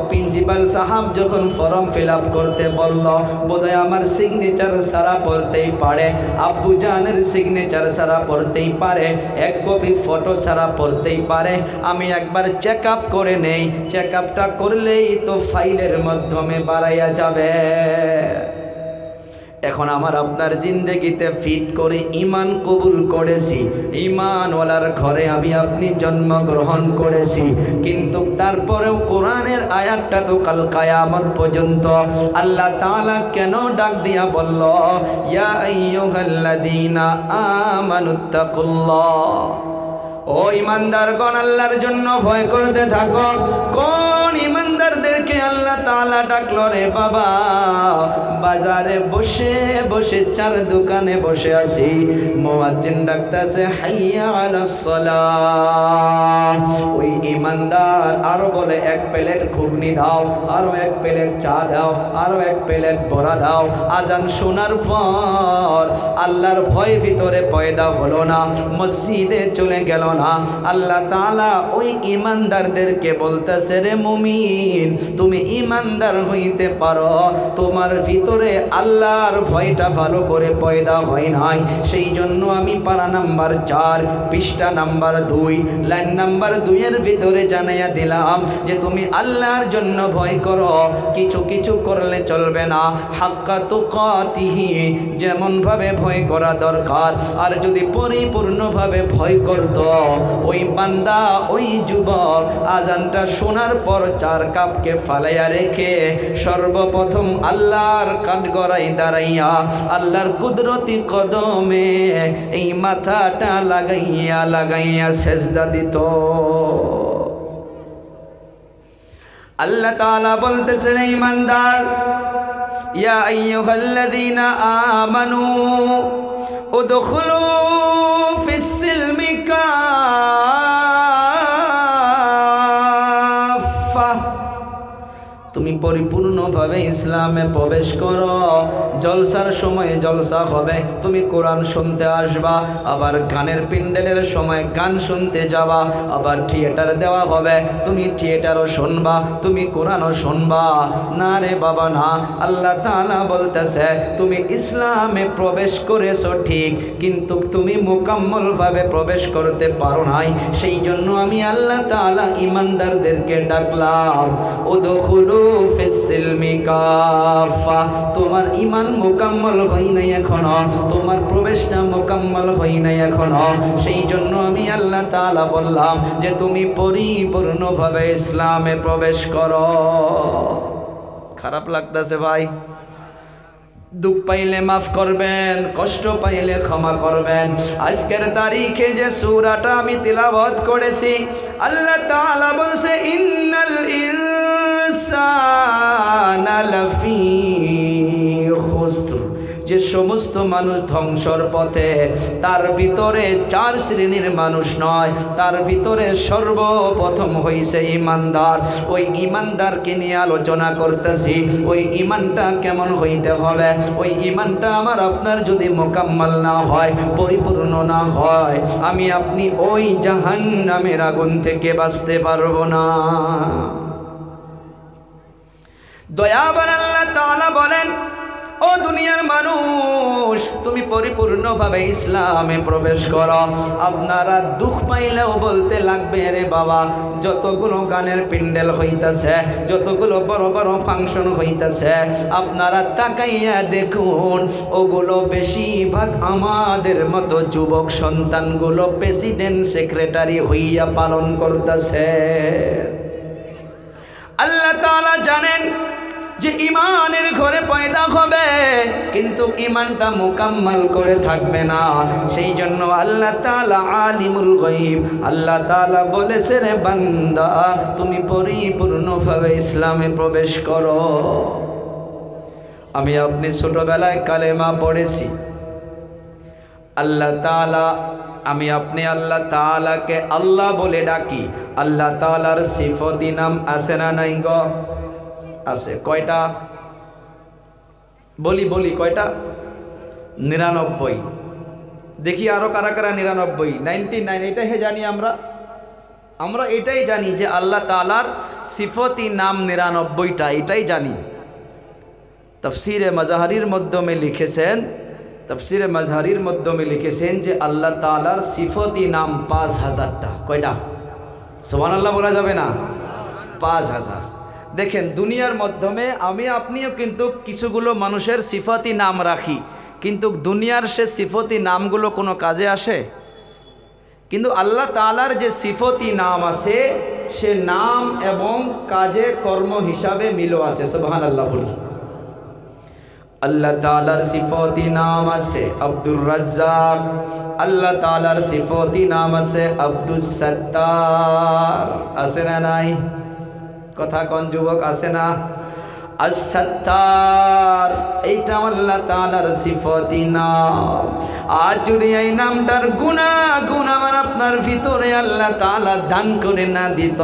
প্রিন্সিপাল সাহেব যখন ফর্ম ফিল আপ করতে বলল, বোধহয় আমার সিগনেচার সারা পড়তেই পারে, আব্বু জানের সিগনেচার সারা পড়তেই পারে, 1 কপি ফটো সারা পড়তেই পারে, আমি একবার চেক আপ করে নেই, চেক আপটা করলেই তো ফাইলের মাধ্যমে বাড়াইয়া যাবে। এখন আমার আপনার জিন্দেগিতে ফিট করে ঈমান কবুল করেছি, ঈমানওয়ালার ঘরে আপনি জন্মগ্রহণ করেছি, কিন্তু তারপরেও কোরআনের আয়াতটা তো কাল কিয়ামত পর্যন্ত আল্লাহ তাআলা কেন ডাক দিয়া বলল, ইয়া আইয়ুহাল্লাযীনা আমানুত্তাকুল্লাহ, ও ইমানদারগণ আল্লাহর জন্য ভয় করতে থাকো। কোন ইমানদারদেরকে আল্লাহ তাআলা ডাকলো রে বাবা? বাজারে বসে বসে, 4 দোকানে বসে আছি, মুয়াজ্জিন ডাকতেছে হাইয়া আলাস সালাহ। ওই ইমানদার আরো বলে 1 প্লেট ঘুগনি দাও, আরো 1 প্লেট চা দাও, আরো 1 প্লেট বড়া দাও। আজান শোনার পর আল্লাহর ভয় ভিতরে পয়দা হলো না, মসজিদে চলে গেল না। আল্লাহ তাআলা ওই ইমানদারদেরকে বলতেছে, রে মুমিন, তুমি ইমানদার হইতে পারো, তোমার ভিতরে আল্লাহর ভয়টা ভালো করে পয়দা হয় নাই, সেই জন্য আমি পারা নাম্বার 4 পৃষ্ঠা নাম্বার 2 লাইন নাম্বার 2 এর ভিতরে জানাইয়া দিলাম যে তুমি আল্লাহর জন্য ভয় করো, কিছু কিছু করলে চলবে না, হাক্কা তুকাতিহি, যেমন ভাবে ভয় করা দরকার। আর যদি পরিপূর্ণভাবে ভয় করতো, ওই বান্দা, ওই যুবক আজানটা শোনার পর 4 কাপকে ফালাইয়া রেখে সর্বপ্রথম আল্লাহর কাঠগড়াই দাঁড়াইয়া আল্লাহর কুদরতি কদমে এই মাথাটা লাগাইয়া সেজদা দিত। আল্লাহ তাআলা বলতেছেন, ঈমানদার, ইয়া আইয়ুহাল্লাযীনা আমানু উদখুলু ফিস-সিলমি কাফা তুমি পরিপূর্ণভাবে ইসলামে প্রবেশ করো। জলসার সময় জলসা হবে, তুমি কোরআন শুনতে আসবা, আবার গানের প্যান্ডেলের সময় গান শুনতে যাবা, আবার থিয়েটার দেওয়া হবে, তুমি থিয়েটারও শুনবা, তুমি কোরআনও শুনবা। না রে বাবা না, আল্লাহ তাআলা বলতেছে তুমি ইসলামে প্রবেশ করেছো ঠিক, কিন্তু তুমি মুকাম্মলভাবে প্রবেশ করতে পারো নাই। সেই জন্য আমি আল্লাহ তাআলা ইমানদারদেরকে ডাকলাম, উদখুলু ফিস-সিলমি কাফা। তোমার ঈমান মুকাম্মল হয় নাই এখনো, তোমার প্রবেশটা মুকাম্মল হয় নাই এখনো। সেই জন্য আমি আল্লাহ তাআলা বললাম যে তুমি পরিপূর্ণভাবে ইসলামে প্রবেশ করো। খারাপ লাগতেছে ভাই? দুঃখ পাইলে মাফ করবেন, কষ্ট পাইলে ক্ষমা করবেন। আজকের তারিখে যে সূরাটা আমি তিলাওয়াত করেছি, আল্লাহ তাআলা বলছে ইন্নাল ইনসানা লাফি খুসর, যে সমস্ত মানুষ ধ্বংসর পথে, তার ভিতরে 4 শ্রেণীর মানুষ নয়, তার ভিতরে সর্বপ্রথম হইছে ইমানদার। ওই ইমানদারকে নিয়ে আলোচনা করতেছি। ওই ইমানটা কেমন হইতে হবে? ওই ইমানটা আমার আপনার যদি মোকাম্মল না হয়, পরিপূর্ণ না হয়, আমি আপনি ওই জাহান্নামের আগুন থেকে বাঁচতে পারবো না। দয়াবান আল্লাহ তাআলা বলেন, ও দুনিয়ার মানুষ, তুমি পরিপূর্ণভাবে ইসলামে প্রবেশ করো। আপনারা দুঃখ পাইলেও বলতে লাগবে, রে বাবা, যতগুলো গানের প্যান্ডেল হইতাছে, যতগুলো বড় বড় ফাংশন হইতাছে, আপনারা তাকাইয়া দেখুন, ওগুলো বেশিরভাগ আমাদের মতো যুবক সন্তানগুলো প্রেসিডেন্ট সেক্রেটারি হইয়া পালন করতেছে। আল্লাহ তাআলা জানেন যে ইমানের ঘরে পয়দা হবে, কিন্তু ইমানটা মুকাম্মাল করে থাকবে না। সেই জন্য আল্লাহ তাআলা আলিমুল গায়ব, আল্লাহ তাআলা বলেছে, রে বান্দা, তুমি পরিপূর্ণভাবে ইসলামে প্রবেশ করো। আমি আপনি ছোটবেলায় কালেমা পড়েছি। আল্লাহ তাআলা, আমি আপনি আল্লাহ তাআলাকে আল্লাহ বলে ডাকি। আল্লাহ তাআলার সিফতি নাম আছে না নাই গো? আছে। কয়টা? বলি কয়টা? 99। দেখি আরো কারা কারা 99, 99। এটাই জানি আমরা এটাই জানি যে আল্লাহ তাআলার সিফতি নাম 99টা, এটাই জানি। তাফসীরে মাজাহারির মাধ্যমে লিখেছেন যে আল্লাহ তাআলার সিফতি নাম 5000টা। কয়টা? সুবহানাল্লাহ বলা যাবে না? 5000। দেখেন, দুনিয়ার মাধ্যমে আমি আপনিও কিন্তু কিছুগুলো মানুষের সিফতি নাম রাখি, কিন্তু দুনিয়ার সে সিফতি নামগুলো কোনো কাজে আসে? কিন্তু আল্লাহ তাআলার যে সিফতি নাম আছে, সে নাম এবং কাজে কর্ম হিসাবে মিলও আছে। সুবহানাল্লাহ বলি। আল্লাহ তাআলার সিফতি নাম আছে আব্দুর রাজ্জাক, আল্লাহ তাআলার সিফতি নাম আছে আব্দুস সাত্তার। আছে না নাই? কথা কোন যুবক, আছে না? আস-সাত্তার, এইটা আল্লাহ তাআলার সিফতি নাম। আর যদি এই নামটার গুণ আমার আপনার ভিতরে আল্লাহ তাআলা দান করে না দিত,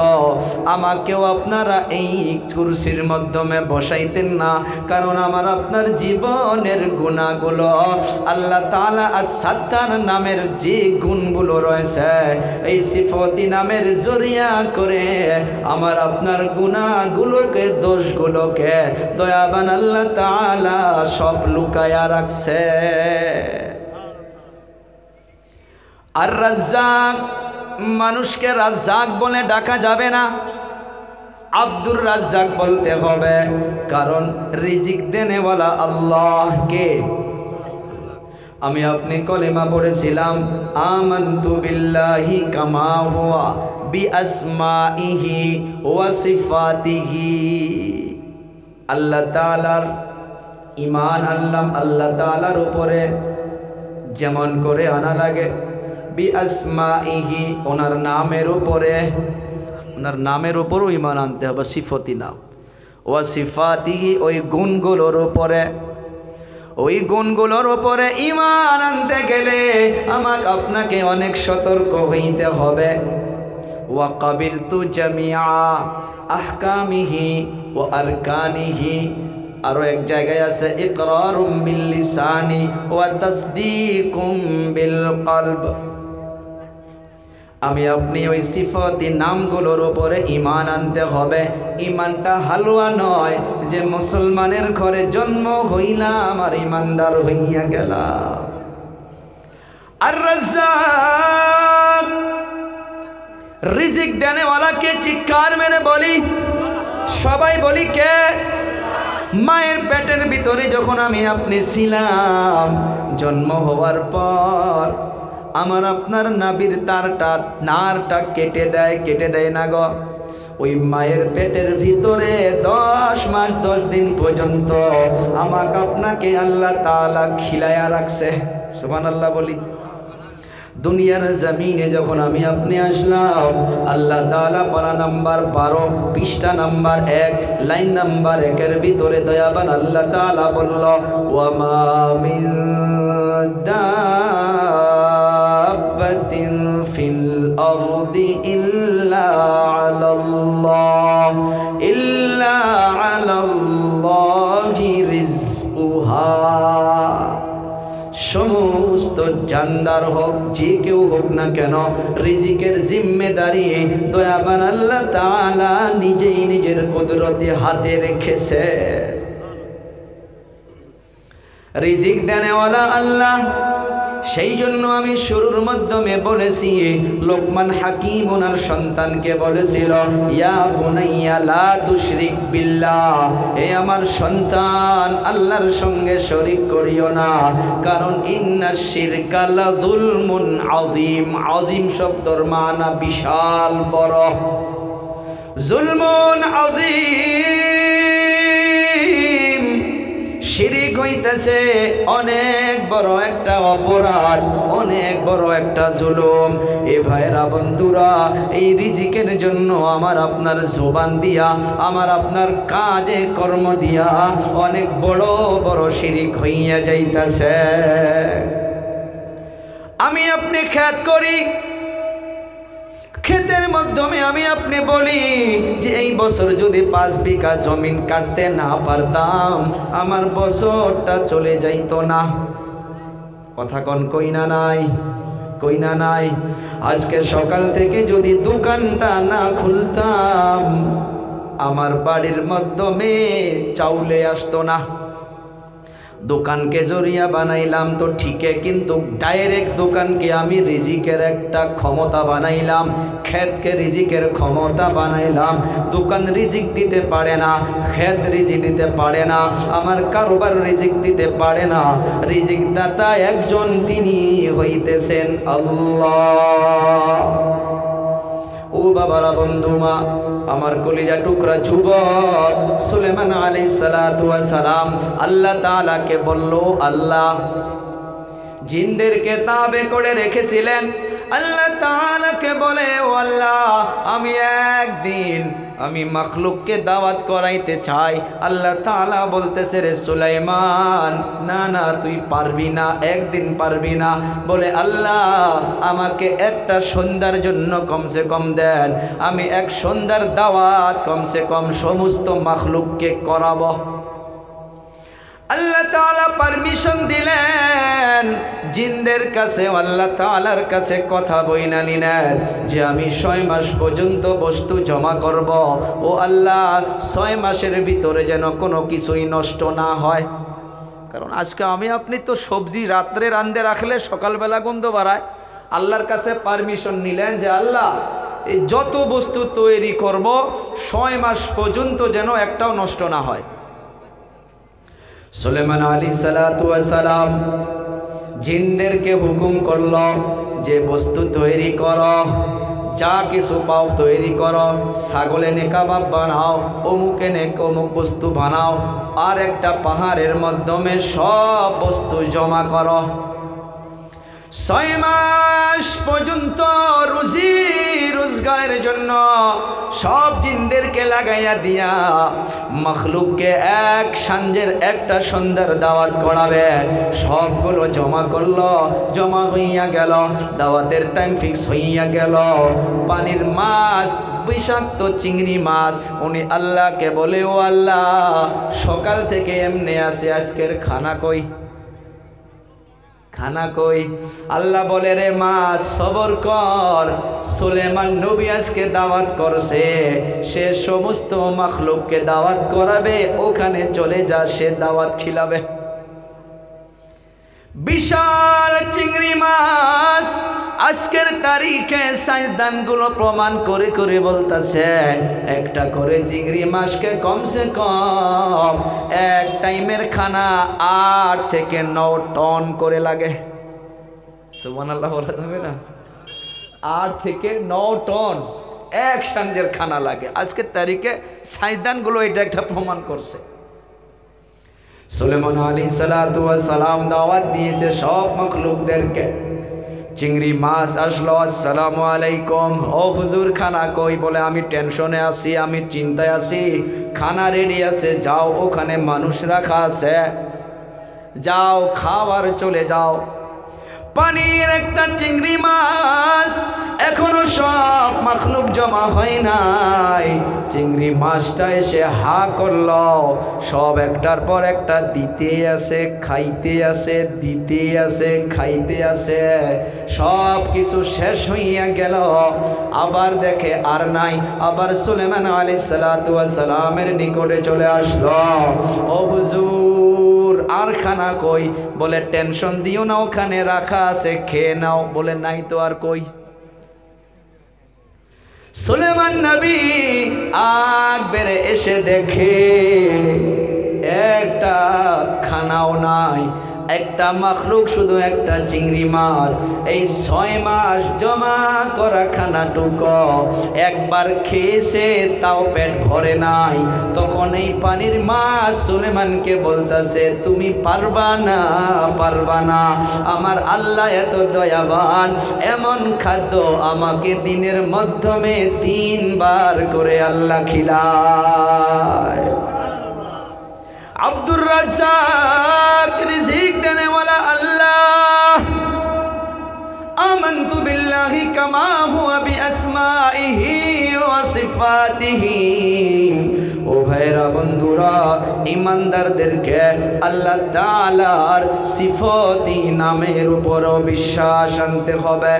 আমাকেও আপনারা এই কুরসির মাধ্যমে বসাইতেন না। কারণ আমার আপনার জীবনের গুণাগুলো আল্লাহ তাআলা আস-সাত্তার নামের যে গুণগুলো রয়েছে, এই সিফতি নামের জরিয়া করে আমার আপনার গুণাগুলোকে, দোষগুলোকে দয়াবান আল্লাহ তাআলা সব লুকায়া রাখছে। আর রাজ্জাক, মানুষকে রাজ্জাক বলে ডাকা যাবে না, আব্দুর রাজ্জাক বলতে হবে। কারণ রিজিক দেনেওয়ালা আল্লাহ কে? আমি আপনি কলেমা পড়েছিলাম, আমানতু বিল্লাহি কামা হুয়া বিআসমাইহি ওয়া সিফাতিহি। আল্লাহ তাআলার ঈমান আনলাম, আল্লাহ তাআলার উপরে যেমন করে আনা লাগে, বিআসমাইহি, ওনার নামের উপরেও ঈমান আনতে হবে, সিফতি নাম। ওয়া সিফাতিহি, ওই গুণগুলোর উপরে ঈমান আনতে গেলে আমাকে আপনাকে অনেক সতর্ক হইতে হবে। ওয়া কাবিলতু জামিআ আহকামিহি ওয়া আরকানিহি। আরো এক জায়গায় আছে ইকরারুম বিল লিসানি ওয়া তাসদীকুম বিল কলব। আমি আপনি ওই সিফাতি নামগুলোর উপরে ঈমান আনতে হবে। ঈমানটা হালুয়া নয় যে মুসলমানের ঘরে জন্ম হইলাম আর ঈমানদার হইয়া গেলাম। আর রাজ্জাক, রিজিক দেনেওয়ালাকে চিৎকার মেরে বলি, সবাই বলি কে? মায়ের পেটের ভিতরে যখন আমি আপনি ছিলাম, জন্ম হওয়ার পর আমার আপনার নাভির নারটা কেটে দেয় না গো। ওই মায়ের পেটের ভিতরে 10 মাস 10 দিন পর্যন্ত আমাকে আপনাকে আল্লাহ তাআলা খিলায়া রাখছে। সুবহানাল্লাহ বলি। দুনিয়ার জমিনে যখন আমি আপনি আসলাম, আল্লাহ তাআলা পারা নাম্বার 12 পৃষ্ঠা নাম্বার 1 লাইন নাম্বার 1 এর ভিতরে দয়াবান আল্লাহ তাআলা বলল, ওয়া মা মিন দাব্বাতিন ফিল আরদি ইল্লা আলাল্লাহি রিজকুহা। সমস্ত জানদার হোক, যে কেউ হোক না কেন, রিজিকের জিম্মেদারি দয়াবান আল্লাহ তাআলা নিজেই নিজের কুদরতে হাতে রেখেছে। রিজিক দেনেওয়ালা আল্লাহ। সেই জন্য আমি শুরুর মাধ্যমে বলেছি, লোকমান হাকিম ওনার সন্তানকে বলেছিল, ইয়া বুনাইয়া লা তুশরিক বিল্লাহ, হে আমার সন্তান, আল্লাহর সঙ্গে শরীক করিও না, কারণ ইন্নাশ শিরকা লাযুলমুন আযীম। আযীম শব্দের মানা বিশাল বড়, জুলমুন আযীম। শিরিক হইতেছে অনেক বড় একটা অপরাধ, অনেক বড় একটা জুলুম। এ ভাইরা বন্ধুরা, এই রিজিকের জন্য আমার আপনার জবান দিয়া, আমার আপনার কাজে কর্ম দিয়া অনেক বড় বড় শিরিক হইয়া যাইতেছে। আমি আপনি খেত করি, ক্ষেতের মাধ্যমে আমি আপনি বলি যে এই বছর যদি 5 বিঘা জমিন কাটতে না পারতাম, আমার বছরটা চলে যাইতো না। কথা কন কই না নাই? কই না নাই? আজকে সকাল থেকে যদি দোকানটা না খুলতাম, আমার বাড়ির মাধ্যমে চাউলে আসতো না। দোকানকে জরিয়া বানাইলাম তো ঠিকই, কিন্তু ডাইরেক্ট দোকানকে আমি রিজিকের একটা ক্ষমতা বানাইলাম, ক্ষেতকে রিজিকের ক্ষমতা বানাইলাম। দোকান রিজিক দিতে পারে না, ক্ষেত রিজিক দিতে পারে না, আমার কারোবার রিজিক দিতে পারে না। রিজিক দাতা একজন, তিনি হইতেছেন আল্লাহ। ও বাবারা, বন্ধুমা, আমার কলিজা টুকরা যুবক, সুলেমান আলাইহিস সালাতু ওয়াস সালাম আল্লাহ তাআলাকে বলল, আল্লাহ জিনদেরকে তাবে করে রেখেছিলেন। আল্লাহ তাআলাকে বলে, ও আল্লাহ, আমি একদিন আমি মাখলুককে দাওয়াত করাইতে চাই। আল্লাহ তাআলা বলতেছে, রে সুলাইমান, না না, তুই পারবি না, একদিন পারবি না। বলে, আল্লাহ আমাকে একটা সন্ধ্যার জন্য কমসে কম দেন, আমি এক সন্ধ্যার দাওয়াত কমসে কম সমস্ত মাখলুককে করাবো। আল্লাহ তাআলা পারমিশন দিলেন জিনদের কাছে, আল্লাহ তাআলার কাছে কথা বইনা নিলেন যে আমি 6 মাস পর্যন্ত বস্তু জমা করব। ও আল্লাহ, 6 মাসের ভিতরে যেন কোনো কিছুই নষ্ট না হয়। কারণ আজকে আমি আপনি তো সবজি রাত্রে রাঁধে রাখলে সকালবেলা গন্ধ বাড়ায়। আল্লাহর কাছে পারমিশন নিলেন যে আল্লাহ, এই যত বস্তু তৈরি করব 6 মাস পর্যন্ত যেন একটাও নষ্ট না হয়। সুলেমান আলাইহিস সালাতু ওয়াস সালাম জিনদেরকে হুকুম করল যে বস্তু তৈরি করো, যা কিছু পাও তৈরি করো, ছাগলে নে কাবাব বানাও, অমুকে নে অমুক বস্তু বানাও, আর একটা পাহাড়ের মাধ্যমে সব বস্তু জমা করো। 6 মাস পর্যন্ত রুজি রোজগারের জন্য সব জিনদেরকে লাগাইয়া দিয়া মখলুককে এক সাঁঝের একটা সন্ধ্যার দাওয়াত করাবে। সবগুলো জমা করলো, জমা হইয়া গেল, দাওয়াতের টাইম ফিক্স হইয়া গেল। পানির মাছ, বিষাক্ত চিংড়ি মাছ, উনি আল্লাহকে বলে, ও আল্লাহ সকাল থেকে এমনি আছে, আজকের খানা কই, খানা কই? আল্লাহ বলে, রে মাছ সবর কর, সুলেমান নবী আজকে দাওয়াত করছে, সে সমস্ত মাখলুককে দাওয়াত করাবে, ওখানে চলে যা, সে দাওয়াত খিলাবে। বিশাল চিংড়ি মাছ আজকের তারিখে সাইন্সদানগুলো প্রমাণ করে করে বলতেছে, একটা করে চিংড়ি মাছকে কমসে কম এক টাইমের খানা 8 থেকে 9 টন করে লাগে। সুবহানাল্লাহ বলা যাবে না? 8 থেকে 9 টন এক সাঁঝের খানা লাগে। আজকের তারিখে সাইন্সদানগুলো এটা একটা প্রমাণ করছে। সুলেমান আলাইহিস সালাতু ওয়াস সালাম দাওয়াত দিয়েছে সব মাখলুকদেরকে। চিংড়ি মাছ আসলো, আসসালামু আলাইকুম, ও হুজুর খানা কই? বলে, আমি টেনশনে আছি, আমি চিন্তায় আছি, খানা রেডি আছে, যাও ওখানে মানুষ রাখা আছে, যাও খাবার চলে যাও। পানির একটা চিংড়ি মাছ, এখনো সব মাখলুক জমা হয় নাই। চিংড়ি মাছটা এসে হা করল, সব একটার পর একটা দিতে আছে, খাইতে আছে, দিতে আছে, খাইতে আছে, সব কিছু শেষ হইয়া গেল। আবার দেখে আর নাই, আবার সুলেমান আলাইহিস সালাতু ওয়াস সালামের নিকটে চলে আসলো, ও হুজুর আর খানা কই? বলে, টেনশন দিও না, ওখানে রাখা আছে, খেয়ে নাও। বলে, নাই তো, আর কই? সুলেমান নবী আগ বেড়ে এসে দেখে একটা খানাও নাই, একটা মাখলুক, শুধু একটা চিংড়ি মাছ। এই 6 মাস জমা করা খানাটুকু একবার খেয়েছে, তাও পেট ভরে নাই। তখন এই পানির মাছ সুলেমানকে বলতেছে, তুমি পারবা না, পারবা না, আমার আল্লাহ এত দয়াবান, এমন খাদ্য আমাকে দিনের মাধ্যমে 3 বার করে আল্লাহ খিলায়। আব্দুর রাজ্জাক রিজিক দেনেওয়ালা আল্লাহ। আমানতু বিল্লাহি কামা হুয়া বিআসমাইহি ওয়া সিফাতিহি। ও ভাইরা, বন্ধুরা, ইমানদারদেরকে আল্লাহ তাআলার সিফাতি নামের উপরও বিশ্বাস আনতে হবে।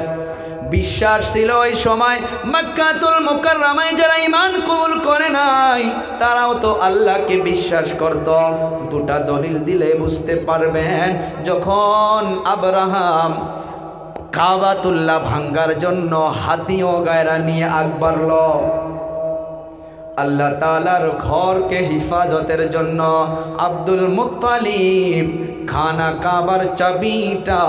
বিশ্বাস ছিল ওই সময় মক্কাতুল মুকাররমায় যারা ঈমান কবুল করে নাই, তারাও তো আল্লাহকে বিশ্বাস করত। 2টা দলিল দিলে বুঝতে পারবেন। যখন আব্রাহাম কাবাতুল্লাহ ভাঙ্গার জন্য হাতি ও গায়রা নিয়ে আগ বাড়ল, আল্লাহ তাআলার ঘরকে হিফাজতের জন্য আব্দুল মুত্তালিব খানা কাবার চাবিটা।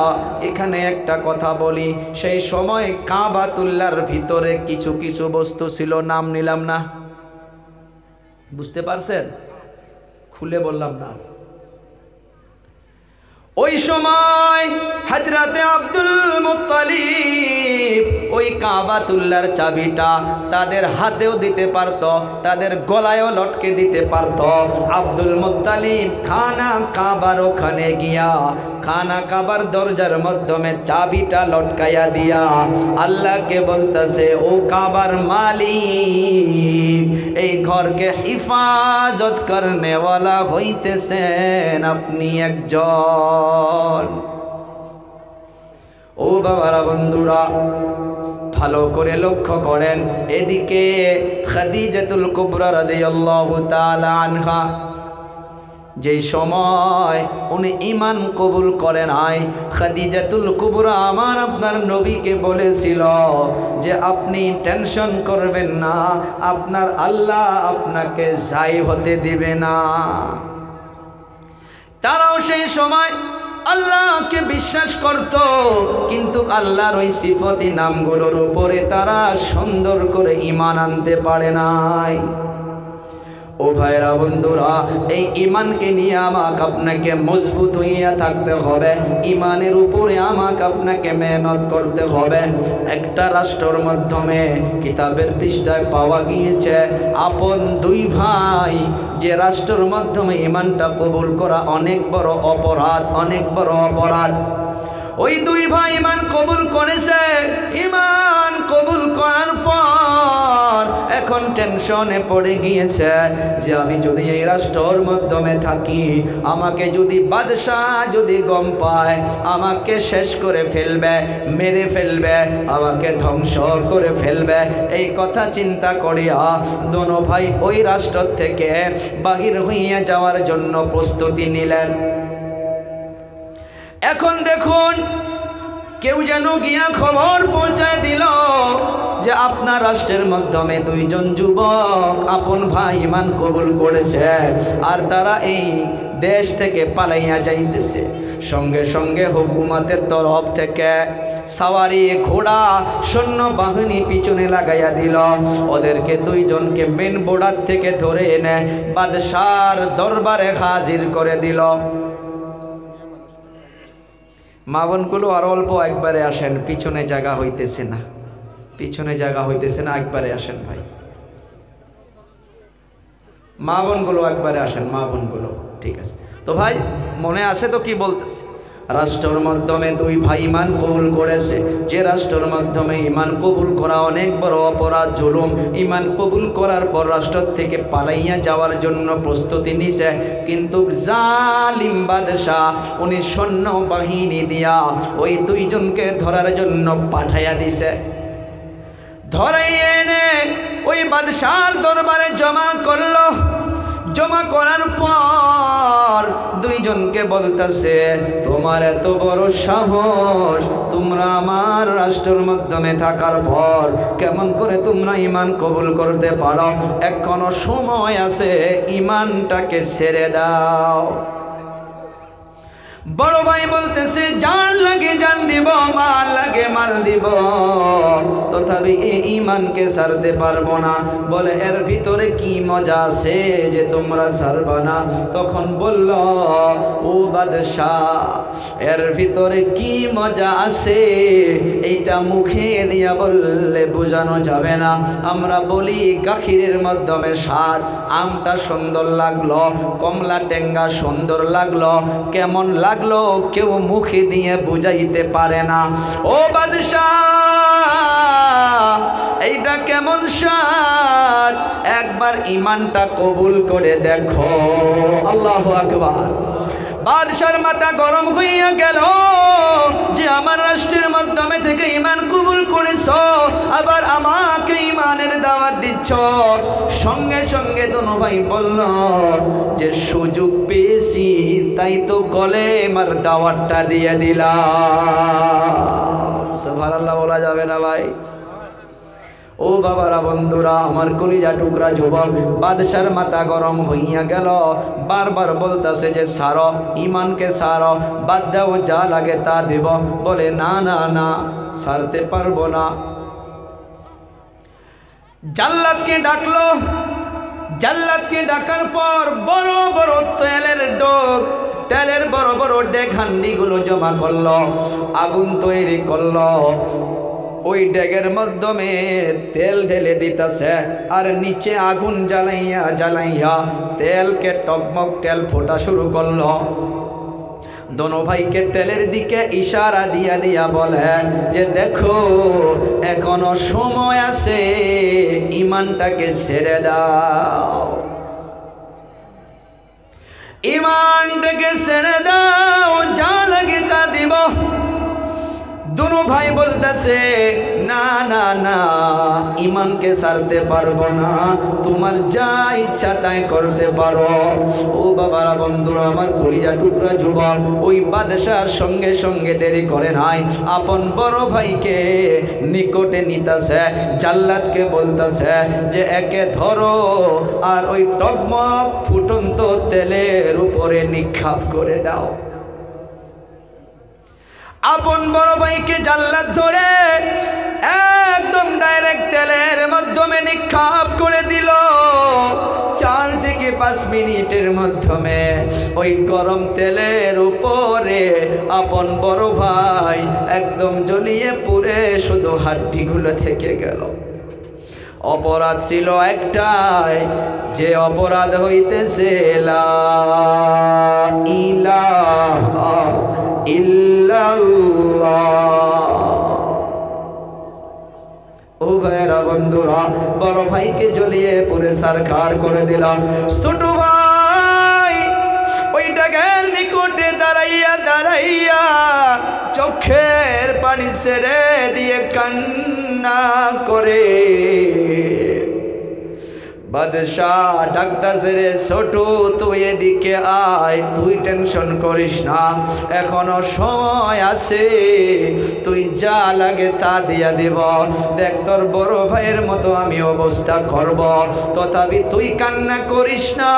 এখানে একটা কথা বলি, সেই সময় কাবাতুল্লাহর ভিতরে কিছু কিছু বস্তু ছিল, নাম নিলাম না, বুঝতে পারছেন? খুলে বললাম না। ওই সময় হযরতে আব্দুল মুত্তালিব ওই কাবাতুল্লাহর চাবিটা তাদের হাতেও দিতে পারত, তাদের গলায়ও লটকে দিতে পারত। আব্দুল মুত্তালিব খানা কাবার ওখানে গিয়া খানা কাবার দরজার মাধ্যমে চাবিটা লটকাইয়া দিয়া আল্লাহকে বলতেছে, ও কাবার মালিক, এই ঘরকে হিফাজত করনেওয়ালা হইতেছেন আপনি একজন। ও বাবারা, বন্ধুরা, ভালো করে লক্ষ্য করেন। এদিকে খাদিজাতুল কুবরা রাদিয়াল্লাহু তাআলা আনহা, যেই সময় উনি ঈমান কবুল করেন নাই, খাদিজাতুল কুবরা আমার আপনার নবীকে বলেছিল যে আপনি টেনশন করবেন না, আপনার আল্লাহ আপনাকে যাই হতে দিবে না। তারাও সেই সময় আল্লাহকে বিশ্বাস করত, কিন্তু আল্লাহর ওই সিফতি নামগুলোর উপরে তারা সুন্দর করে ঈমান আনতে পারে নাই। ও ভাইরা বন্ধুরা, এই ইমানকে নিয়ে আমাকে আপনাকে মজবুত হইয়া থাকতে হবে। ইমানের উপরে আমাকে আপনাকে মেহনত করতে হবে। একটা রাষ্ট্রের মাধ্যমে কিতাবের পৃষ্ঠায় পাওয়া গিয়েছে আপন দুই ভাই, যে রাষ্ট্রের মাধ্যমে ইমানটা কবুল করা অনেক বড় অপরাধ, অনেক বড় অপরাধ। ওই দুই ভাই ইমান কবুল করেছে। ইমান কবুল করার পর এখন টেনশনে পড়ে গিয়েছে যে আমি যদি এই রাষ্ট্রের মাধ্যমে থাকি, আমাকে যদি বাদশাহ যদি গম পায়, আমাকে শেষ করে ফেলবে, মেরে ফেলবে, আমাকে ধ্বংস করে ফেলবে। এই কথা চিন্তা করিয়া দোনো ভাই ওই রাষ্ট্র থেকে বাহির হইয়া যাওয়ার জন্য প্রস্তুতি নিলেন। এখন দেখুন, কেউ যেন গিয়া খবর পৌঁছায় দিল যে আপনার রাষ্ট্রের মাধ্যমে দুইজন যুবক আপন ভাই ইমান কবুল করেছে, আর তারা এই দেশ থেকে পালাইয়া যাইতেছে। সঙ্গে সঙ্গে হুকুমতের তরফ থেকে সাওয়ারি ঘোড়া সৈন্যবাহিনী পিছনে লাগাইয়া দিল। ওদেরকে দুইজনকে মেন বোর্ডার থেকে ধরে এনে বাদশার দরবারে হাজির করে দিল। মা বোনগুলো আর অল্প একবারে আসেন, পিছনে জায়গা হইতেছে না, পিছনে জায়গা হইতেছে না, একবারে আসেন ভাই। মা বোনগুলো একবারে আসেন, মা বোনগুলো, ঠিক আছে তো ভাই, মনে আছে তো কি বলতেছে? রাষ্ট্রের মাধ্যমে দুই ভাই ইমান কবুল করেছে। যে রাষ্ট্রের মাধ্যমে ইমান কবুল করা অনেক বড় অপরাধ, জুলুম। ইমান কবুল করার পর রাষ্ট্র থেকে পালাইয়া যাওয়ার জন্য প্রস্তুতি নিছে, কিন্তু জালিম বাদশাহ উনি সৈন্যবাহিনী দিয়া ওই দুইজনকে ধরার জন্য পাঠাইয়া দিছে। ধরাইয়া এনে ওই বাদশার দরবারে জমা করলো। জমা করার পর দুইজনকে বলতেছে, তোমার এত বড় সাহস, তোমরা আমার রাষ্ট্রের মাধ্যমে থাকার পর কেমন করে তোমরা ইমান কবুল করতে পারো? এখনো সময় আছে, ইমানটাকে ছেড়ে দাও। বড় ভাই বলতেছে, জান লাগে জান দিব, মাল লাগে মাল দিব, তথাপি এই ইমানকে ছাড়তে পারবো না। বলে, এর ভিতরে কি মজা আছে যে তোমরা ছাড়বা না? তখন বলল, ও বাদশাহ, এর ভিতরে কি মজা আছে এইটা মুখে দিয়া বললে বোঝানো যাবে না। আমরা বলি গাখিরের মাধ্যমে স্বাদ, আমটা সুন্দর লাগলো, কমলা টেঙ্গা সুন্দর লাগলো, কেমন লাগলো কেউ মুখে দিয়ে বুঝাইতে পারে না। ও বাদশাহ, এইটা কেমন স্বাদ, একবার ইমানটা কবুল করে দেখো। আল্লাহু আকবার। বাদশার মাথা গরম হইয়া গেল যে আমার রাষ্ট্রের মাধ্যমে থেকে ইমান কবুল করেছ, আবার আমাকে ইমানের দাওয়াত দিচ্ছ। সঙ্গে সঙ্গে দোনো ভাই বলল যে সুযোগ পেয়েছি তাই তো কলেমার দাওয়াতটা দিয়ে দিলাম। সুবহানাল্লাহ বলা যাবে না ভাই? ও বাবারা, বন্ধুরা, আমার কলিজা টুকরা যুবক, বাদশার মাথা গরম হইয়া গেল। বারবার বলতেছে যে সারো, ইমানকে সারো, বাদ দাও, যা লাগে তা দেব। বলে, না না না, সারতে পারবো না। জাল্লাদকে ডাকলো। জাল্লাদকে ডাকার পর বড় বড় তেলের ডোক, তেলের বড় বড় ডেক হান্ডিগুলো জমা করলো, আগুন তৈরি করলো। ওই ডেগের মাধ্যমে তেল ঢেলে দিতেছে, আর নিচে আগুন জ্বালাইয়া জ্বালাইয়া তেলকে টকমক তেল ফোটা শুরু করলো। দোনো ভাইকে তেলের দিকে ইশারা দিয়া দিয়া বলে যে দেখো, এখনো সময় আছে, ইমানটাকে ছেড়ে দাও, ইমানটাকে ছেড়ে দাও, যা লাগে তা দিব। দুনো ভাই বলতেছে, না না না, ইমানকে ছাড়তে পারবো না, তোমার যা ইচ্ছা তাই করতে পারো। ও বাবারা, বন্ধুরা, আমার কলিজা টুকরা যুবক, ওই বাদশার সঙ্গে সঙ্গে দেরি করে নাই, আপন বড় ভাইকে নিকটে নিতেছে। জাল্লাদকে বলতেছে যে একে ধরো আর ওই টকমক ফুটন্ত তেলের উপরে নিক্ষেপ করে দাও। আপন বড় ভাইকে জাল্লাদ ধরে একদম ডাইরেক্ট তেলের মাধ্যমে নিক্ষেপ করে দিল। চারদিকে 5 মিনিটের মাধ্যমে ওই গরম তেলের উপরে আপন বড় ভাই একদম জ্বলিয়ে পুড়ে শুধু হাড্ডিগুলো থেকে গেল। অপরাধ ছিল একটাই, যে অপরাধ হইতেছে লা ইলাহা ইল্লাল্লাহ। ও ভাইরা বন্ধুরা, বড় ভাইকে জ্বলিয়ে পুরে সারখার করে দিলাম। ছোট ভাই ওই ডাকের নিকটে দাঁড়াইয়া দাঁড়াইয়া চোখের পানি ছেড়ে দিয়ে কান্না করে। বাদশাহ ডাকতাছে, রে ছোট তুই এদিকে আয়, তুই টেনশন করিস না, এখনো সময় আছে, তুই যা লাগে তা দিয়া দিব। দেখ তোর বড় ভাইয়ের মতো আমি অবস্থা করব, তথাপি তুই কান্না করিস না,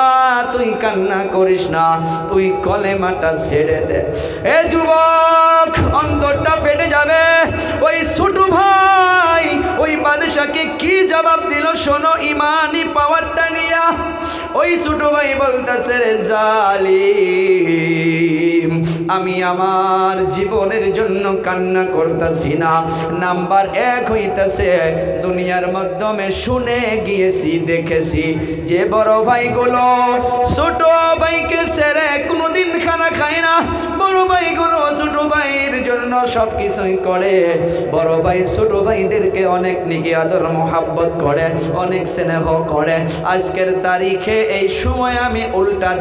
তুই কান্না করিস না, তুই কলেমাটা ছেড়ে দে। এ যুবক, অন্তরটা ফেটে যাবে। ওই ছোট ভাই ওই বাদশাকে কি জবাব দিল শোনো, ইমানি পাওয়ারটা নিয়া। ওই ছোট ভাই বলতেছে, রে জালিম, আমি আমার জীবনের জন্য কান্না করতেছি না। নাম্বার 1 হইতেছে, দুনিয়ার মাধ্যমে শুনে গিয়েছি, দেখেছি যে বড় ভাইগুলো ছোট ভাইকে ছেড়ে কোনোদিন খানা খায় না। বড় ভাইগুলো ছোট ভাইয়ের জন্য সব কিছুই করে। বড় ভাই ছোট ভাইদেরকে অনেক নেকি আদর মোহাব্বত করে, অনেক স্নেহ করে। আজকের তারিখে এই সময় আমি উল্টা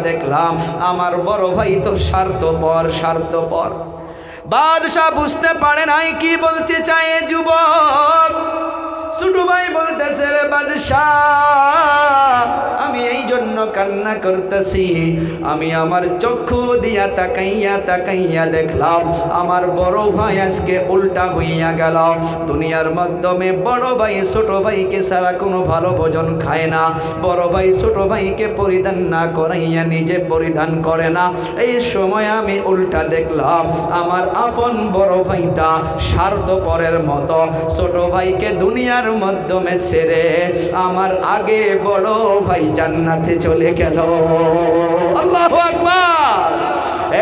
দেখলাম, আমার বড় ভাই তো স্বার্থপর। বাদশাহ বুঝতে পারে নাই কি বলতে চায় যুবক। ছোট ভাই বলতেছে, রে বাদশাহ, আমি এই জন্য কান্না করতেছি, আমি আমার চক্ষু দিয়া তাকাইয়া দেখলাম আমার বড় ভাই আজকে উল্টা হইয়া গেল। দুনিয়ার মাধ্যমে বড় ভাই ছোট ভাইকে ছাড়া কোনো ভালো ভোজন খায় না। বড় ভাই ছোট ভাইকে পরিধান না করাইয়া নিজে পরিধান করে না। এই সময় আমি উল্টা দেখলাম, আমার আপন বড় ভাইটা স্বার্থপরের মতো ছোট ভাইকে দুনিয়ার মাধ্যমে ছেড়ে আমার আগে বড় ভাই জান্নাতে চলে গেল। আল্লাহু আকবার।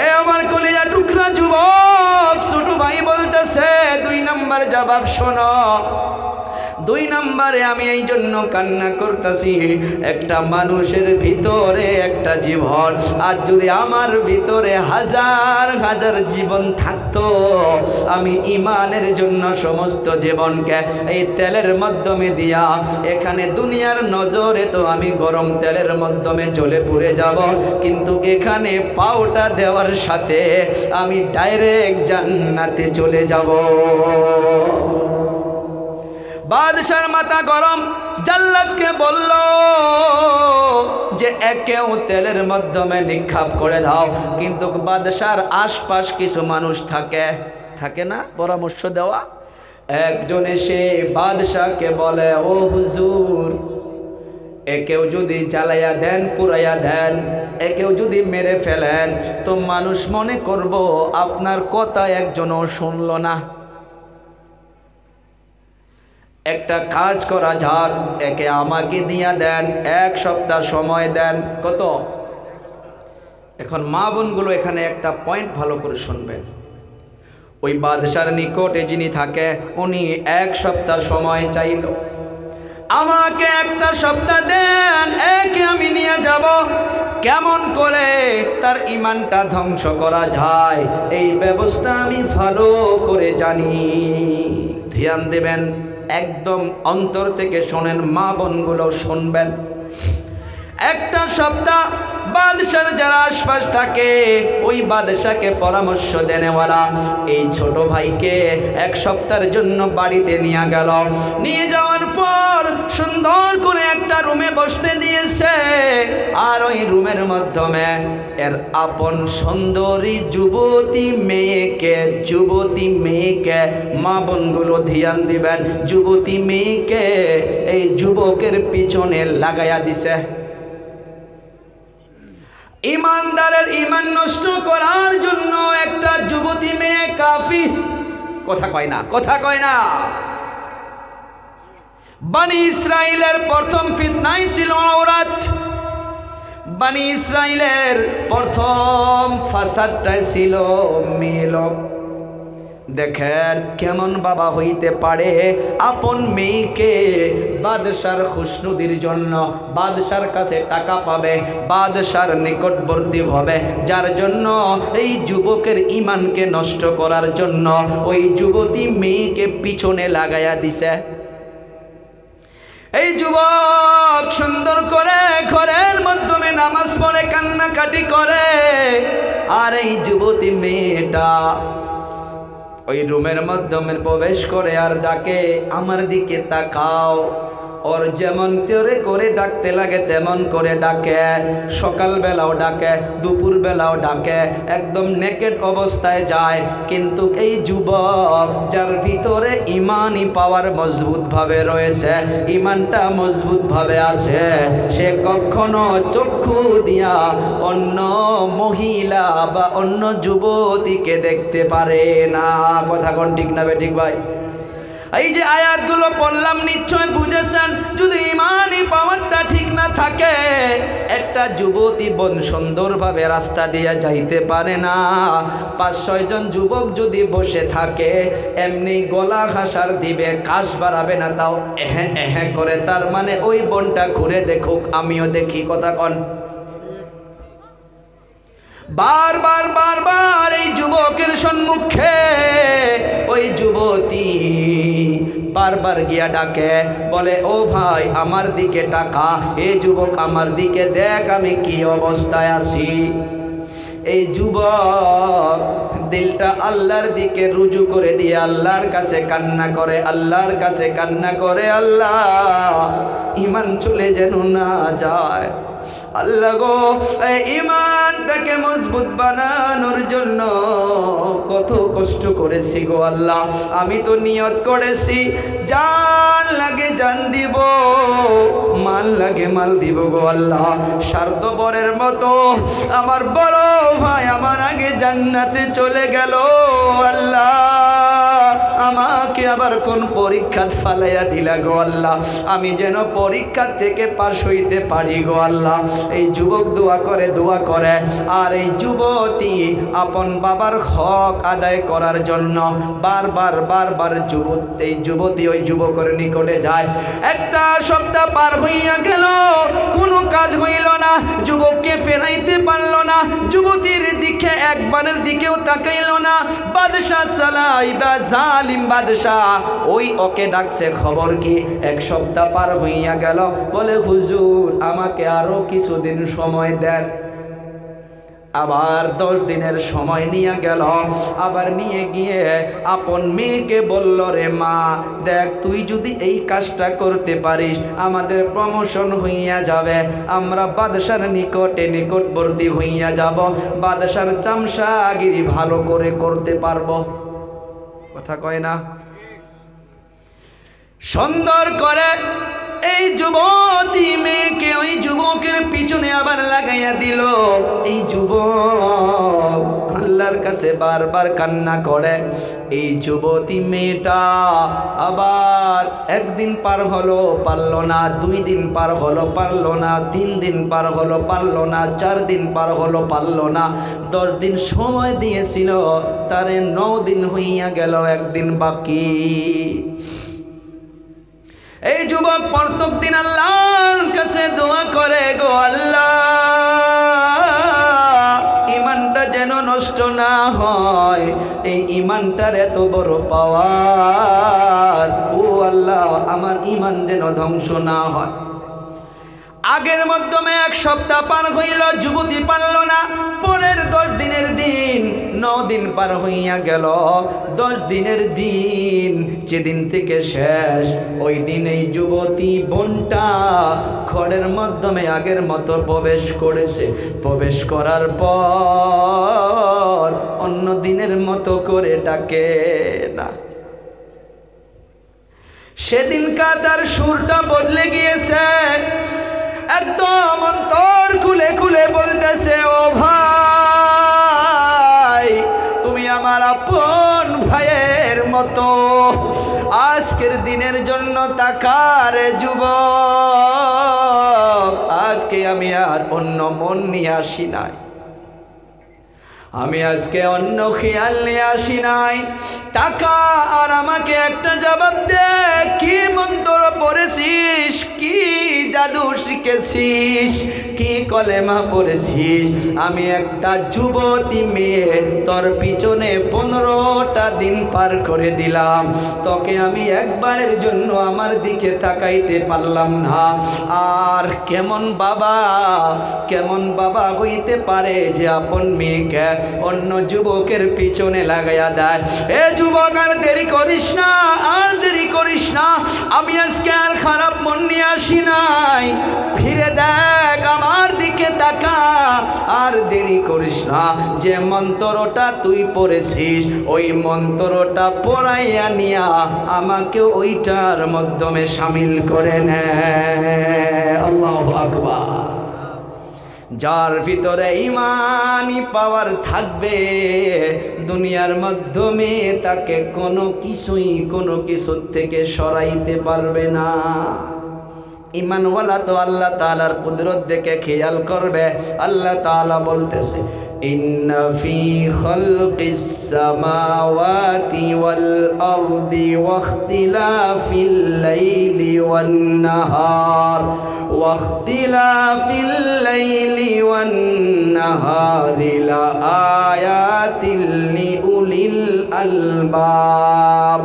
এ আমার কলিজা টুকরা যুবক, ছোট ভাই বলতেছে 2 নাম্বার জবাব শোনো। 2 নম্বরে আমি এই জন্য কান্না করতেছি, একটা মানুষের ভিতরে একটা জীবন, আর যদি আমার ভিতরে হাজার হাজার জীবন থাকতো, আমি ইমানের জন্য সমস্ত জীবনকে এই তেলের মাধ্যমে দিয়া এখানে দুনিয়ার নজরে তো আমি গরম তেলের মাধ্যমে জ্বলে পুড়ে যাব, কিন্তু এখানে পাওটা দেওয়ার সাথে আমি ডাইরেক্ট জান্নাতে চলে যাব। বাদশার মাথা গরম, জাল্লাদকে বলল যে একেও তেলের মাধ্যমে নিক্ষেপ করে দাও। কিন্তু বাদশার আশপাশ কিছু মানুষ থাকে না পরামর্শ দেওয়া। একজন এসে বাদশাকে বলে, ও হুজুর, একেও যদি জ্বালাইয়া দেন, পুরাইয়া দেন, একেও যদি মেরে ফেলেন, তো মানুষ মনে করব আপনার কথা একজনও শুনল না। একটা কাজ করা যাক, একে আমাকে দিয়া দেন, 1 সপ্তাহ সময় দেন। কত? এখন মা বোনগুলো এখানে একটা পয়েন্ট ভালো করে শুনবেন। ওই বাদশার নিকটে যিনি থাকে, উনি 1 সপ্তাহ সময় চাইল। আমাকে 1টা সপ্তাহ দেন, একে আমি নিয়ে যাব। কেমন করে তার ইমানটা ধ্বংস করা যায় এই ব্যবস্থা আমি ভালো করে জানি। ধ্যান দেবেন, একদম অন্তর থেকে শোনেন, মা বোনগুলো শুনবেন। 1টা সপ্তাহ বাদশার যারা আশপাশ থাকে ওই বাদশাকে পরামর্শ দেনেওয়ালা এই ছোট ভাইকে 1 সপ্তাহের জন্য বাড়িতে নিয়ে গেল। নিয়ে যাওয়ার পর সুন্দর করে একটা রুমে বসতে দিয়েছে, আর ওই রুমের মাধ্যমে এর আপন সুন্দরী যুবতী মেয়েকে মা বোনগুলো ধ্যান দিবেন, যুবতী মেয়েকে এই যুবকের পিছনে লাগাইয়া দিছে। ইমানদারের ইমান নষ্ট করার জন্য একটা যুবতী মেয়ে কাফি। কথা কয় না। বনি ইসরাইলের প্রথম ফিতনাই ছিল আওরাত। বানি ইসরাইলের প্রথম ফাসাদটা ছিল মিলক। দেখেন কেমন বাবা হইতে পারে আপন মেয়েকে বাদশার খুশনুদির জন্য, বাদশার কাছে টাকা পাবে, বাদশার নিকটবর্তী হবে, যার জন্য এই যুবকের ইমানকে নষ্ট করার জন্য ওই যুবতী মেয়েকে পিছনে লাগাইয়া দিছে। এই যুবক সুন্দর করে ঘরের মাধ্যমে নামাজ পড়ে কান্নাকাটি করে, আর এই যুবতী মেয়েটা ওই রুমের মাধ্যমে প্রবেশ করে আর ডাকে, আমার দিকে তাকাও। ওর যেমন তেরে করে ডাকতে লাগে তেমন করে ডাকে, সকালবেলাও ডাকে, দুপুরবেলাও ডাকে, একদম নেকেড অবস্থায় যায়। কিন্তু এই যুবক যার ভিতরে ইমানই পাওয়ার মজবুতভাবে রয়েছে, ইমানটা মজবুতভাবে আছে, সে কখনো চক্ষু দিয়া অন্য মহিলা বা অন্য যুবতীকে দেখতে পারে না। কথা কোন ঠিক না বেঠিক ভাই? এই যে আয়াতগুলো পড়লাম নিশ্চয় বুঝেছেন, যদি ইমানই পাওয়ারটা ঠিক না থাকে একটা যুবতী বোন সুন্দরভাবে রাস্তা দিয়ে যাইতে পারে না। 5-6 জন যুবক যদি বসে থাকে এমনি গলা হাসার দিবে, কাশ বাড়াবে না, তাও এহে এহে করে, তার মানে ওই বোনটা ঘুরে দেখুক আমিও দেখি। কথা কন। বারবার বারবার এই যুবকের সম্মুখে ওই যুবতী বারবার গিয়া ডাকে, বলে ও ভাই আমার দিকে টাকা, এই যুবক আমার দিকে দেখ আমি কি অবস্থায় আছি। এই যুবক দিলটা আল্লাহর দিকে রুজু করে দিয়ে আল্লাহর কাছে কান্না করে, আল্লাহর কাছে কান্না করে, আল্লাহ ইমান চলে যেন না যায়। আল্লাহ গো এই ইমানটাকে মজবুত বানানোর জন্য কত কষ্ট করেছি গো আল্লাহ, আমি তো নিয়ত করেছি জান লাগে জান দিব, মাল লাগে মাল দিব গো আল্লাহ। স্বার্থপরের মতো আমার বড় ভাই আমার আগে জান্নাতে চলে গেল, আল্লাহ আমাকে আবার কোন পরীক্ষা ফালাইয়া দিলা গো আল্লাহ, আমি যেন পরীক্ষা থেকে পাশ হইতে পারি গো আল্লাহ। এই যুবক দোয়া করে আর এই যুবতী আপন বাবার হক আদায় করার জন্য বারবার বারবার এই যুবতী ওই যুবকের নিকটে যায়। একটা সপ্তাহ পার হইয়া গেল, কোনো কাজ হইল না, যুবককে ফেরাইতে পারল না, যুবতীর দিকে একবারের দিকেও তাকাইল না। বাদশাহ সালাইবা জালিম বাদশাহ ওই ওকে ডাকছে, খবর কি? 1 সপ্তাহ পার হইয়া গেল, বলে হুজুর আমাকে আরো কিছুদিন সময় দেন। আবার 10 দিনের সময় নিয়ে গেল, আবার নিয়ে গিয়ে আপন মেয়েকে বলল, রে মা দেখ তুই যদি এই কাজটা করতে পারিস আমাদের প্রমোশন হইয়া যাবে, আমরা বাদশার নিকটবর্তী হইয়া যাব, বাদশার চামচাগিরি ভালো করে করতে পারবো। কথা কয় না? সুন্দর করে এই যুবতী মেয়েকে ওই যুবকের পিছনে আবার লাগাইয়া দিল। এই যুবক আল্লাহর কাছে বারবার কান্না করে। এই যুবতী মেয়েটা আবার 1 দিন পার হলো পারল না, 2 দিন পার হলো পারল না, 3 দিন পার হলো পারল না, 4 দিন পার হলো পারল না, 10 দিন সময় দিয়েছিল, তারে 9 দিন হইয়া গেল, 1 দিন বাকি। এই যুবক প্রত্যেক দিন আল্লাহর কাছে দোয়া করে, গো আল্লাহ ইমানটা যেন নষ্ট না হয়, এই ইমানটার এত বড় পাওয়ার, ও আল্লাহ আমার ইমান যেন ধ্বংস না হয়। আগের মাধ্যমে 1 সপ্তাহ পার হইল, যুবতী পারল না। পরের 10 দিনের দিন, 9 দিন পার হইয়া গেল, 10 দিনের দিন যেদিন থেকে শেষ, ওই দিন এই যুবতী বোনটা ঘরের মাধ্যমে আগের মতো প্রবেশ করেছে। প্রবেশ করার পর অন্য দিনের মতো করে ডাকে না। সেদিনকার তার সুরটা বদলে গিয়েছে, একদম অন্তর খুলে খুলে বলতেছে, ও ভাই তুমি আমার আপন ভাইয়ের মতো, আজকের দিনের জন্য তাকার যুবক, আজকে তোকে আমি আর অন্য মন নিয়ে আসি নাই, আমি আজকে অন্য খেয়াল নিয়ে আসি নাই। টাকা আর আমাকে একটা জবাব দে, কি মন্ত্র পড়েছিস, কি জাদু শিখেছিস, কি কলেমা পড়েছিস? আমি একটা যুবতী মেয়ে, তোর পিছনে 15টা দিন পার করে দিলাম, তোকে আমি একবারের জন্য আমার দিকে তাকাইতে পারলাম না। আর কেমন বাবা হইতে পারে যে আপন মেয়েকে অন্য যুবকের পিছনে লাগাইয়া দেয়? এ যুবক, আর দেরি করিস না, আর দেরি করিস না। আমি আজকে আর খারাপ মন নিয়ে আসি নাই, ফিরে দেখ, আমার দিকে তাকা, আর দেরি করিস না। যে মন্ত্রটা তুই পড়েছিস, ওই মন্ত্রটা পড়াইয়া নিয়া আমাকে ওইটার মাধ্যমে শামিল করে নে। আল্লাহু আকবার। যার ভিতরে ঈমানি পাওয়ার থাকবে, দুনিয়ার মাধ্যমে তাকে কোনো কিছুর থেকে সরাইতে পারবে না। ঈমানওয়ালা তো আল্লাহ তাআলার কুদরত দেখে খেয়াল করবে। আল্লাহ তাআলা বলতেছে, ইন্না ফি খালকিস সামাওয়াতি ওয়াল আরদি ওয়াখতিলাফিল লাইলি ওয়ান নাহার ওয়াখতিলাফিল লাইলি ওয়ান নাহারি লাআয়াতিল লিউলিল আলবাব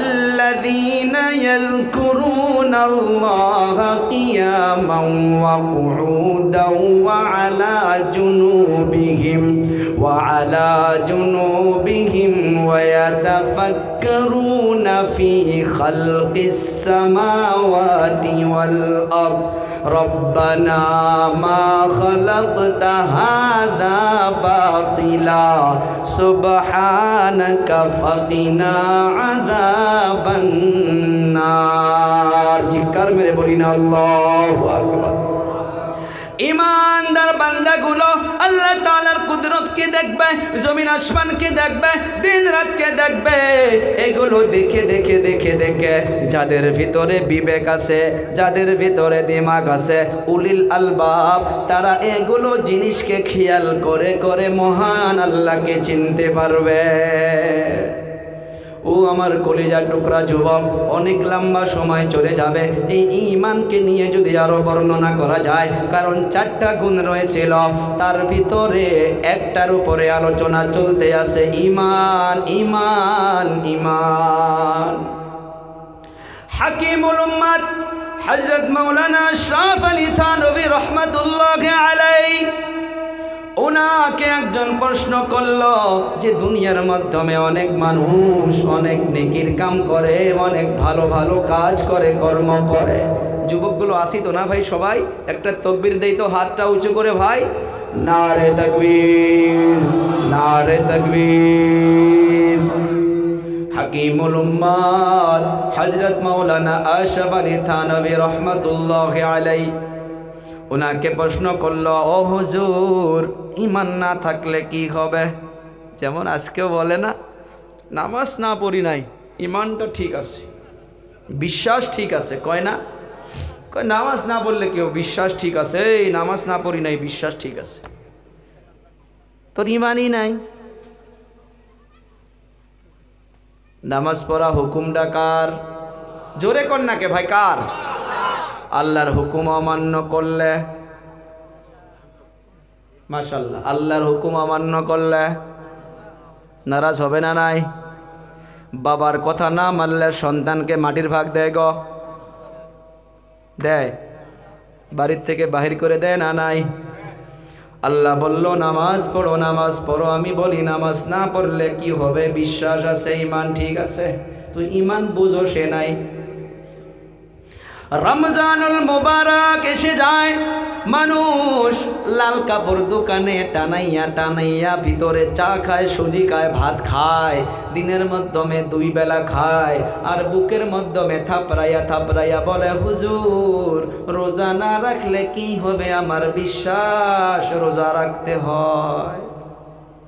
الذين يذكرون الله قياما وقعودا وعلى جنوبهم ويتفكرون في خلق السماوات والأرض ربنا ما خلقت هذا باطلا سبحانك فقنا عذاب النار। জিকার মেরে বলি না আল্লাহু আকবার। ईमानदार বান্দাগুলো আল্লাহ তাআলার কুদরতকে দেখবে, জমিন আসমানকে দেখবে, দিন রাতকে দেখবে। এগুলো দেখে দেখে দেখে দেখে যাদের ভিতরে বিবেক আছে, যাদের ভিতরে দিমাগ আছে, উলিল আলবাব, তারা এগুলো জিনিসকে খেয়াল করে করে মহান আল্লাহকে চিনতে পারবে। ও আমার কলিজার টুকরা যুবক, অনেক লম্বা সময় চলে যাবে এই ঈমানকে নিয়ে যদি আরো বর্ণনা করা যায়, কারণ 4টা গুণ রয়েছিল, তার ভিতরে একটার উপরে আলোচনা চলতে আছে, ঈমান ঈমান ঈমান। হাকিমুল উম্মাত হযরত মাওলানা আশরাফ আলী থানভী রাহমাতুল্লাহি আলাইহি, ওনাকে একজন প্রশ্ন করল যে দুনিয়ার মাধ্যমে অনেক মানুষ অনেক নেকির কাম করে, অনেক ভালো ভালো কাজ করে, কর্ম করে। যুবকগুলো আসি তো না ভাই? সবাই একটা তাকবীর দেই তো, হাতটা উঁচু করে ভাই। নারে তাকবীর, নারে তাকবীর। হাকিমুল উম্মাত হযরত মাওলানা আশরাফ আলী থানভী রাহমাতুল্লাহি আলাইহি ওনাকে প্রশ্ন করল, ও হুজুর, ঈমান না থাকলে কি হবে? যেমন আজকেও বলে না, নামাজ না পড়ি নাই, ঈমানটা ঠিক আছে, বিশ্বাস ঠিক আছে, কয় না? কয় নামাজ না পড়লে কেউ বিশ্বাস ঠিক আছে, এই নামাজ না পড়ি নাই, বিশ্বাস ঠিক আছে, তোর ঈমানই নাই। নামাজ পড়া হুকুমটা কার? জোরে কর না কে ভাই, কার? আল্লাহর হুকুম অমান্য করলে, মাশাআল্লাহ, আল্লাহর হুকুম অমান্য করলে নারাজ হবে না? নাই। বাবার কথা না মানলে সন্তানকে মাটির ভাগ দেয় গো, দেয়, বাড়ির থেকে বাহির করে দেয় না? নাই। আল্লাহ বলল নামাজ পড়ো, নামাজ পড়ো। আমি বলি নামাজ না পড়লে কি হবে? বিশ্বাস আছে, ঈমান ঠিক আছে, তুই ঈমান বুঝো, সে নাই। রমজানুল মুবারক এসে যায়, মানুষ লাল কাপড় দোকানে টানাইয়া টানাইয়া ভিতরে চা খায়, সুজি খায়, ভাত খায়, দিনের মাধ্যমে 2 বেলা খায়, আর বুকের মাধ্যমে থাপড়াইয়া থাপড়াইয়া বলে, হুজুর রোজা না রাখলে কি হবে? আমার বিশ্বাস রোজা রাখতে হয়।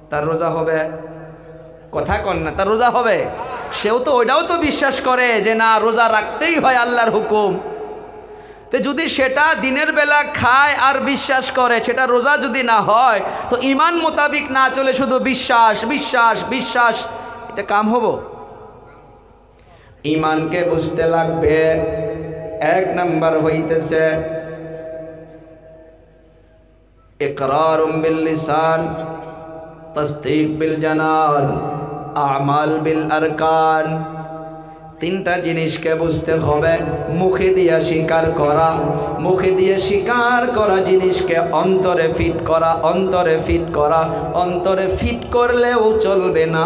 তার রোজা হবে? কথা কন না, তার রোজা হবে? সেও তো ওইটাও তো বিশ্বাস করে যে না, রোজা রাখতেই হয়, আল্লাহর হুকুম। তো যদি সেটা দিনের বেলা খায় আর বিশ্বাস করে, সেটা রোজা যদি না হয়, তো ইমান মোতাবিক না চলে শুধু বিশ্বাস বিশ্বাস বিশ্বাস, এটা কাম হবো? ইমানকে বুঝতে লাগবে। এক নাম্বার হইতেছে ইকরারুম বিল লিসান, তাসদীক বিল জানান, আমাল বিল আরকান। তিনটা জিনিসকে বুঝতে হবে। মুখে দিয়ে স্বীকার করা, মুখে দিয়ে স্বীকার করা জিনিসকে অন্তরে ফিট করা, অন্তরে ফিট করা। অন্তরে ফিট করলেও চলবে না।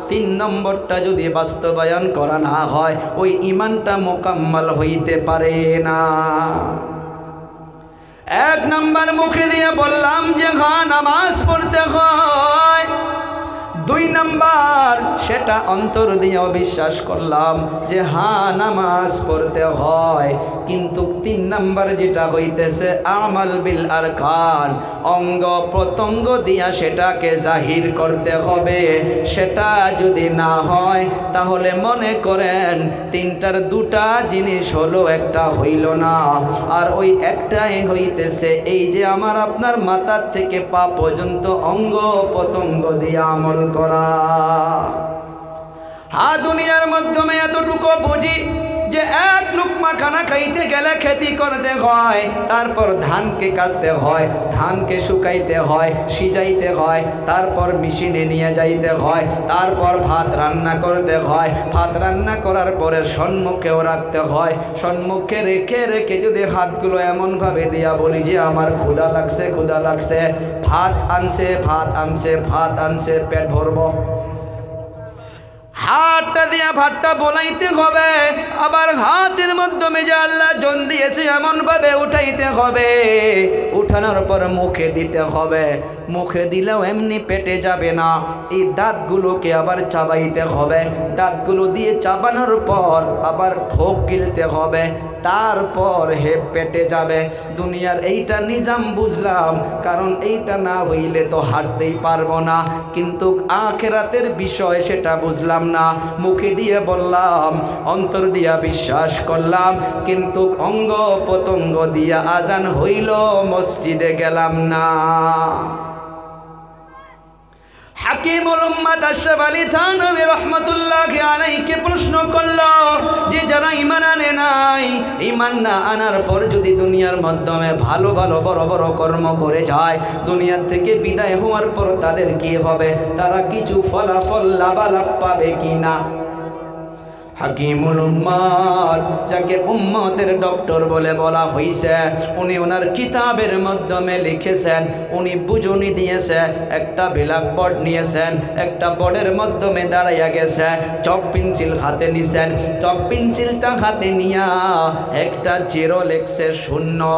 3 নম্বরটা যদি বাস্তবায়ন করা না হয়, ওই ইমানটা মোকাম্মল হইতে পারে না। 1 নম্বর মুখে দিয়ে বললাম যে হ্যাঁ নামাজ পড়তে হয়। 2 নম্বর সেটা অন্তর দিয়েও বিশ্বাস করলাম যে হ্যাঁ নামাজ পড়তে হয়। কিন্তু 3 নম্বর যেটা হইতেছে আমাল বিল আরকান, অঙ্গ প্রত্যঙ্গ দিয়া সেটাকে জাহির করতে হবে। সেটা যদি না হয় তাহলে মনে করেন 3টার 2টা জিনিস হলো, একটা হইল না। আর ওই একটাই হইতেছে এই যে আমার আপনার মাথার থেকে পা পর্যন্ত অঙ্গ প্রত্যঙ্গ দিয়ে আমল করা। হ্যাঁ, দুনিয়ার মাধ্যমে এতটুকু বুঝি যে 1 লুকমা খানা খাইতে গেলে খেতি করতে হয়, তারপর ধানকে কাটতে হয়, ধানকে শুকাইতে হয়, সিজাইতে হয়, তারপর মেশিনে নিয়ে যাইতে হয়, তারপর ভাত রান্না করতে হয়, ভাত রান্না করার পরে সম্মুখেও রাখতে হয়। সম্মুখে রেখে রেখে যদি হাতগুলো এমনভাবে দিয়া বলি যে আমার ক্ষুধা লাগছে, ক্ষুধা লাগছে, ভাত আনছে, ভাত আনছে, ভাত আনছে, পেট ভরবো। হাতটা দিয়া ভাতটা বনাইতে হবে, আবার হাতের মাধ্যমে যে আল্লাহ জন দিয়েছে এমনভাবে উঠাইতে হবে। উঠানোর পর মুখে দিতে হবে। মুখে দিলেও এমনি পেটে যাবে না, এই দাঁতগুলোকে আবার চাবাইতে হবে। দাঁতগুলো দিয়ে চাবানোর পর আবার ঢোক গিলতে হবে, তারপর হে পেটে যাবে। দুনিয়ার এইটা নিজাম বুঝলাম, কারণ এইটা না হইলে তো হাঁটতেই পারবো না। কিন্তু আখিরাতের বিষয় সেটা বুঝলাম না। মুখে দিয়ে বললাম, অন্তর দিয়া বিশ্বাস করলাম, কিন্তু অঙ্গ প্রত্যঙ্গ দিয়া আজান হইল, মসজিদে গেলাম না। হাকিমুল উম্মাত আশরাফ আলী থানভী রাহমাতুল্লাহি আলাইহি প্রশ্ন করল যে যারা ঈমান আনে নাই, ঈমান না আনার পর যদি দুনিয়ার মাধ্যমে ভালো ভালো বড় বড় কর্ম করে যায়, দুনিয়া থেকে বিদায় হওয়ার পর তাদের কি হবে? তারা কিছু ফলাফল লাভালাভ পাবে কিনা? হাকিমুল উম্মাত, যাকে উম্মতের ডক্টর বলে বলা হয়েছে, উনি ওনার কিতাবের মাধ্যমে লিখেছেন, উনি বুঝুনি দিয়েছে। একটা ব্ল্যাকবোর্ড নিয়েছেন, একটা বোর্ডের মাধ্যমে দাঁড়াইয়া গেছে, চক পেন্সিল হাতে নিছেন। চক পেন্সিলটা হাতে নিয়া একটা জিরো লিখছে, 0।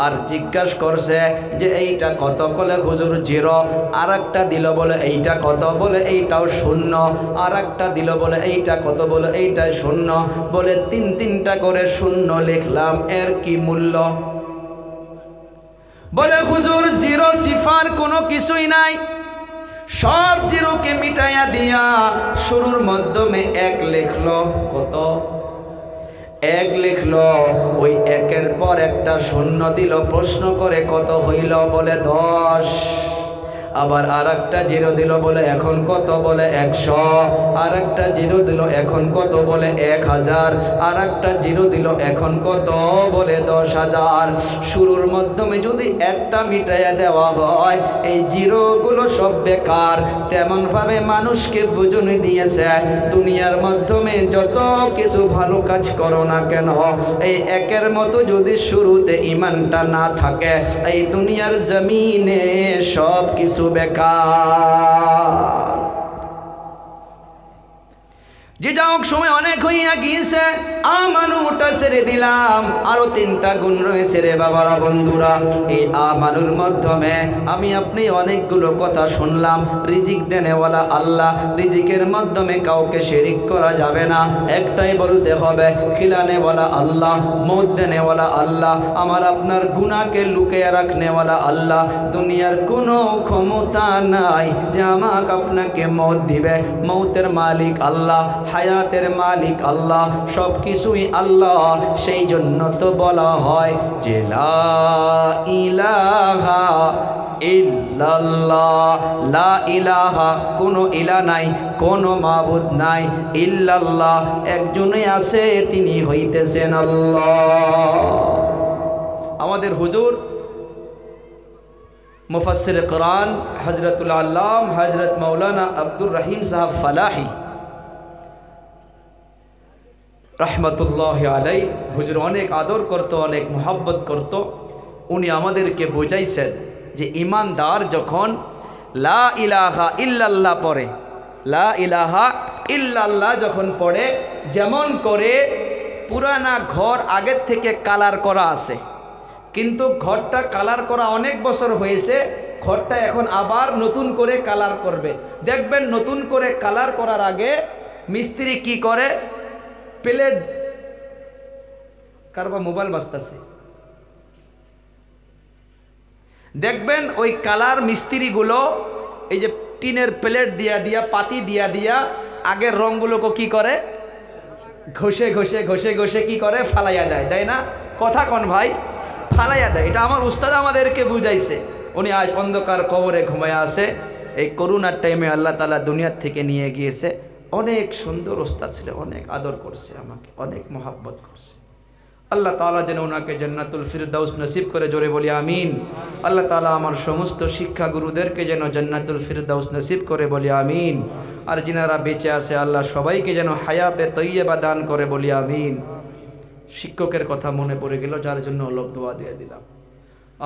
আর জিজ্ঞাসা করছে যে এইটা কত? বলে হুজুর 0। আর একটা দিল, বলে এইটা কত? বলে এইটাও 0। আর একটা দিল, বলে এইটা কত? বলে এইটা 0। বলে 3টা করে 0 লিখলাম, এর কি মূল্য? বলে হুজুর 0 সিফার কোনো কিছুই নাই, সব জিরোকে মিটাইয়া দিয়া শুরুর মাধ্যমে 1 লিখলো। কত? 1 লিখলো। ওই 1-এর পর একটা 0 দিল। প্রশ্ন করে কত হইল? বলে 10। আবার আর একটা 0 দিল, বলে এখন কত? বলে 100। আর একটা 0 দিল, এখন কত? বলে 1000। আর একটা 0 দিল, এখন কত? বলে 10,000। শুরুর মাধ্যমে যদি একটা মিটাইয়া দেওয়া হয়, এই জিরোগুলো সব বেকার। তেমনভাবে মানুষকে বুঝুনি দিয়েছে, দুনিয়ার মাধ্যমে যত কিছু ভালো কাজ করো না কেন, এই 1-এর মতো যদি শুরুতে ইমানটা না থাকে, এই দুনিয়ার জমিনে সব কিছু বেকার। যে যাওক, সময় অনেক হইয়া গিয়েছে, আমানুটা ছেড়ে দিলাম। আরো 3টা গুণ রয়েছে রে বাবারা, বন্ধুরা। এই আমানুর মাধ্যমে আমি আপনি অনেকগুলো কথা শুনলাম। রিজিক দেনেওয়ালা আল্লাহ, রিজিকের মাধ্যমে কাউকে শিরিক করা যাবে না, একটাই বলতে হবে, খিলানেওয়ালা আল্লাহ, মৌত দেনেওয়ালা আল্লাহ, আমার আপনার গুনাহকে লুকিয়ে রাখনেওয়ালা আল্লাহ। দুনিয়ার কোনো ক্ষমতা নাই যে আমাকে আপনাকে মৌত দিবে। মৌতের মালিক আল্লাহ, হায়াতের মালিক আল্লাহ, সব কিছুই আল্লাহ। সেই জন্য তো বলা হয় যে লা ইলাহা ইল্লাল্লাহ, লা ইলাহা, কোনো ইলা নাই, কোনো মাবুদ নাই, ইল্লাল্লাহ, একজনই আছে, তিনি হইতেছেন আল্লাহ। আমাদের হুজুর মুফাসসির কোরআন হযরতুল আল্লাম হযরত মাওলানা আব্দুর রহিম সাহেব ফালাহি রহমতুল্লাহ আলাই, হুজুর অনেক আদর করত, অনেক মোহাব্বত করত। উনি আমাদেরকে বোঝাইছেন যে ইমানদার যখন লা ইলাহা ইল্লাল্লাহ পড়ে, লা ইলাহা ইল্লাল্লাহ যখন পড়ে, যেমন করে পুরানা ঘর আগের থেকে কালার করা আছে, কিন্তু ঘরটা কালার করা অনেক বছর হয়েছে, ঘরটা এখন আবার নতুন করে কালার করবে। দেখবেন নতুন করে কালার করার আগে মিস্ত্রি কি করে, প্লেট, কারবা মোবাইল বাজতেছে, দেখবেন ওই কালার মিস্ত্রিগুলো এই যে টিনের প্লেট দিয়া দিয়া, পাতি দিয়া দিয়া আগের রঙগুলোকে কি করে, ঘষে ঘষে ঘষে ঘষে কি করে, ফালাইয়া দেয়, দেয় না? কথা কন ভাই, ফালাইয়া দেয়। এটা আমার উস্তাদ আমাদেরকে বুঝাইছে। উনি আজ অন্ধকার কবরে ঘুমায় আছে। এই করোনার টাইমে আল্লাহ তাআলা দুনিয়ার থেকে নিয়ে গিয়েছে। অনেক সুন্দর উস্তাদ ছিল, অনেক আদর করছে আমাকে, অনেক মোহাব্বত করছে। আল্লাহ তাআলা যেন ওনাকে জান্নাতুল ফিরদাউস নসিব করে, জোরে বলি আমিন। আল্লাহ তাআলা আমার সমস্ত শিক্ষা গুরুদেরকে যেন জান্নাতুল ফিরদাউস নসিব করে, বলি আমিন। আর যিনারা বেঁচে আছে আল্লাহ সবাইকে যেন হায়াতে তৈয়বা দান করে, বলি আমিন। শিক্ষকের কথা মনে পড়ে গেল, যার জন্য অলপ দোয়া দিয়ে দিলাম।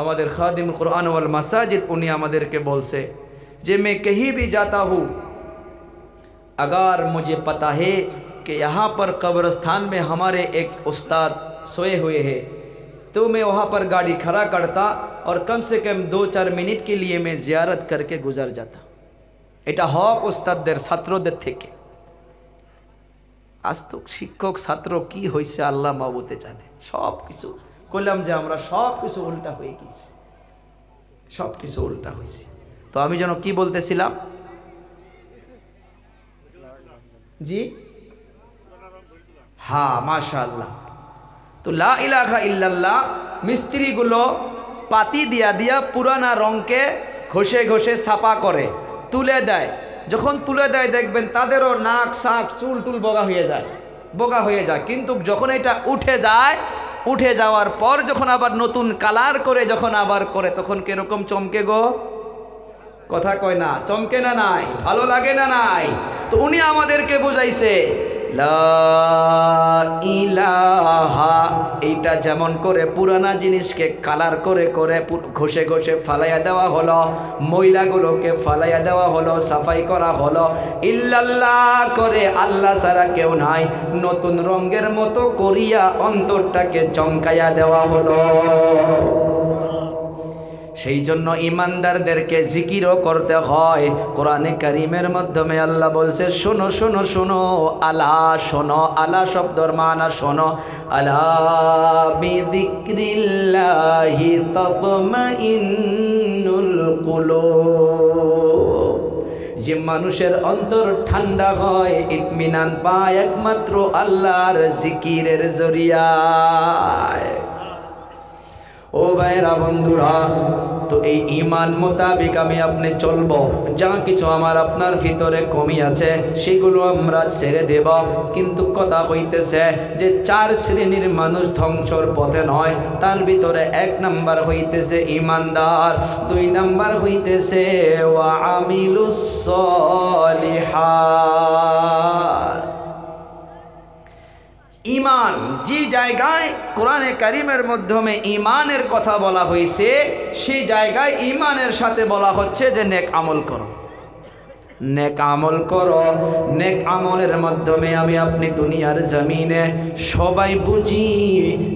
আমাদের খাদিম কুরআন ওয়াল মাসাজিদ, উনি আমাদেরকে বলছে যে मैं कहीं भी जाता हूँ, अगर मुझे पता है कि यहाँ पर कब्रिस्तान में हमारे एक उस्ताद सोए हुए हैं, तो मैं वहाँ पर गाड़ी खड़ा करता और कम से कम 2-4 मिनट के लिए मैं ज़ियारत करके गुजर जाता। এটা হক উস্তাদদের, ছাত্রদের থেকে। আজ তো শিক্ষক ছাত্র কি হয়েছে আল্লাহ মাবুতে জানে। সব কিছু কইলাম যে আমরা সব কিছু উল্টা হয়ে গেছি, সব কিছু উল্টা হয়েছে। তো আমি যেন কি বলতেছিলাম, জি হ্যাঁ মাশাআল্লাহ। তো লা ইলাহা ইল্লাল্লাহ মিস্ত্রিগুলো পাতি দিয়া দিয়া পুরানা রঙকে ঘষে ঘষে ছাপা করে, তুলে দেয়। যখন তুলে দেয় দেখবেন তাদেরও নাক শাক চুল টুল বগা হয়ে যায়, বগা হয়ে যায়। কিন্তু যখন এটা উঠে যায়, উঠে যাওয়ার পর যখন আবার নতুন কালার করে যখন আবার করে, তখন কিরকম চমকে গো, কথা কয় না, চমকে না নাই, ভালো লাগে না নাই? তো উনি আমাদেরকে বুঝাইছে লা ইলাহা, এইটা যেমন করে পুরানা জিনিসকে কালার করে করে ঘষে ঘষে ফালাইয়া দেওয়া হলো, ময়লাগুলোকে ফালাইয়া দেওয়া হলো, সাফাই করা হলো, ইল্লাল্লাহ করে আল্লাহ ছাড়া কেউ নাই, নতুন রঙের মতো করিয়া অন্তরটাকে চমকাইয়া দেওয়া হলো। সেই জন্য ইমানদারদেরকে জিকিরও করতে হয়। কোরআনে কারীমের মাধ্যমে আল্লাহ বলছে, শোনো শোনো শোনো, আলা শোনো, আলা শব্দর মানা শোনো, আলা বিযিক্রিল্লাহি তাতমাইন্নুল কুলুব। যে মানুষের অন্তর ঠান্ডা হয়, ইতমিনান পায় একমাত্র আল্লাহর জিকিরের জরিয়ায়। ও ভাইরা বন্ধুরা, তো এই ঈমান মোতাবেক আমি আপনি চলবো। যা কিছু আমার আপনার ভিতরে কমি আছে সেগুলো আমরা ছেড়ে দেব। কিন্তু কথা হইতেছে যে 4 শ্রেণীর মানুষ ধ্বংসর পথে নয়, তার ভিতরে 1 নাম্বার হইতেছে ঈমানদার, 2 নাম্বার হইতেছে ওয়া আমিলুস সলিহাত। ঈমান যে জায়গায় কোরআনে কারীমের মাধ্যমে ঈমানের কথা বলা হয়েছে, সেই জায়গায় ঈমানের সাথে বলা হচ্ছে যে নেক আমল করো, নেক আমল করো। নেক আমলের মাধ্যমে আমি আপনি দুনিয়ার জমিনে সবাই বুঝি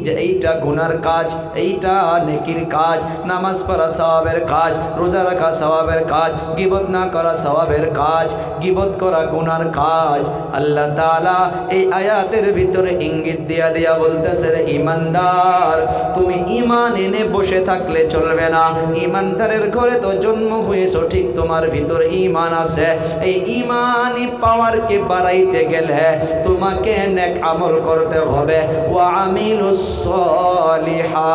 যে এইটা গুনার কাজ, এইটা নেকির কাজ, নামাজ পড়া সওয়াবের কাজ, রোজা রাখা সওয়াবের কাজ, গীবত না করা সওয়াবের কাজ, গীবত করা গুনার কাজ। আল্লাহ তাআলা এই আয়াতের ভিতরে ইঙ্গিত দিয়া দিয়া বলতেছে, রে ঈমানদার, তুমি ঈমান এনে বসে থাকলে চলবে না। ঈমানদারের ঘরে তো জন্ম হয়েছো, ঠিক তোমার ভিতরে ঈমান আছে, এই ইমানি পাওয়ারকে বাড়াইতে গেলে তোমাকে নেক আমল করতে হবে। ওয়া আমিলুস সলিহাত,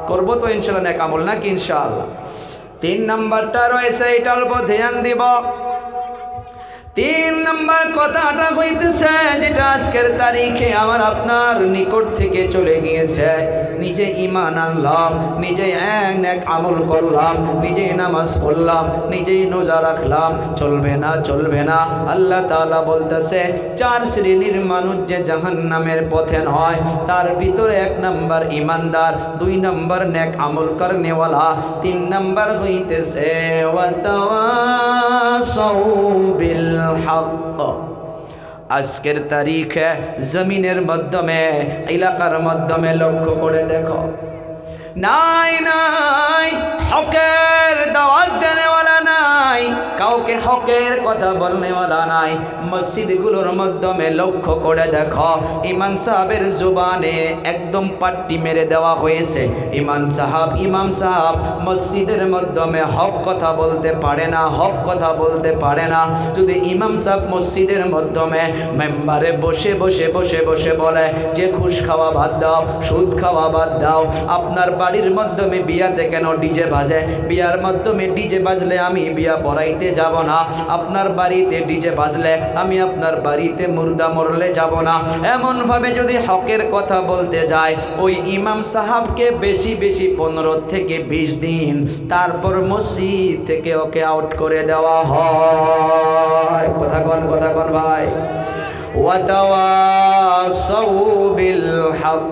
করবো তো ইনশাআল্লাহ নেক আমল, নাকি ইনশাআল্লাহ? 3 নাম্বারটা রয়েছে, এটা অল্প ধ্যান দিব। 3 নাম্বার কথাটা হইতেছে যেটা আজকের তারিখে আমার আপনার নিকট থেকে চলে গিয়েছে। নিজে ঈমান আনলাম, নিজে নেক আমল করলাম, নিজেই নামাজ পড়লাম, নিজেই রোজা রাখলাম, চলবে না, চলবে না। আল্লাহ তাআলা বলতেছে 4 শ্রেণীর মানুষ যে জাহান্নামের পথে নয়, তার ভিতরে 1 নাম্বার ঈমানদার, 2 নাম্বার নেক আমল করনেওয়ালা, 3 নাম্বার হইতেছে ওয়া তাওয়াসাউ বিল হক। আজকের তারিখে জমিনের মাধ্যমে, এলাকার মাধ্যমে লক্ষ্য করে দেখো, নাই নাই হকের দাওয়াত দেনেওয়ালা নাই, কাউকে হকের কথা বলনেওয়ালা নাই। মসজিদগুলোর মাধ্যমে লক্ষ্য করে দেখো, ইমাম সাহেবের জুবানে একদম পাট্টি মেরে দেওয়া হয়েছে। ইমাম সাহেব মসজিদের মাধ্যমে হক কথা বলতে পারে না, হক কথা বলতে পারে না। যদি ইমাম সাহেব মসজিদের মাধ্যমে মেম্বারে বসে বসে বসে বসে বলে যে ঘুষ খাওয়া বাদ দাও, সুদ খাওয়া বাদ দাও, আপনার বাড়ির মাধ্যমে বিয়াতে কেন ডিজে বাজে, বিয়ার মাধ্যমে ডিজে বাজলে আমি বিয়া পড়াইতে যাব না, আপনার বাড়িতে ডিজে বাজলে আমি আপনার বাড়িতে মুর্দা মরলে যাব না, এমন ভাবে যদি হকের কথা বলতে যায়, ওই ইমাম সাহাবকে বেশি বেশি 15 থেকে 20 দিন, তারপর মসজিদ থেকে ওকে আউট করে দেওয়া হয়। কথা কন ভাই। ওয়া তাওয়াসাউ বিল হক,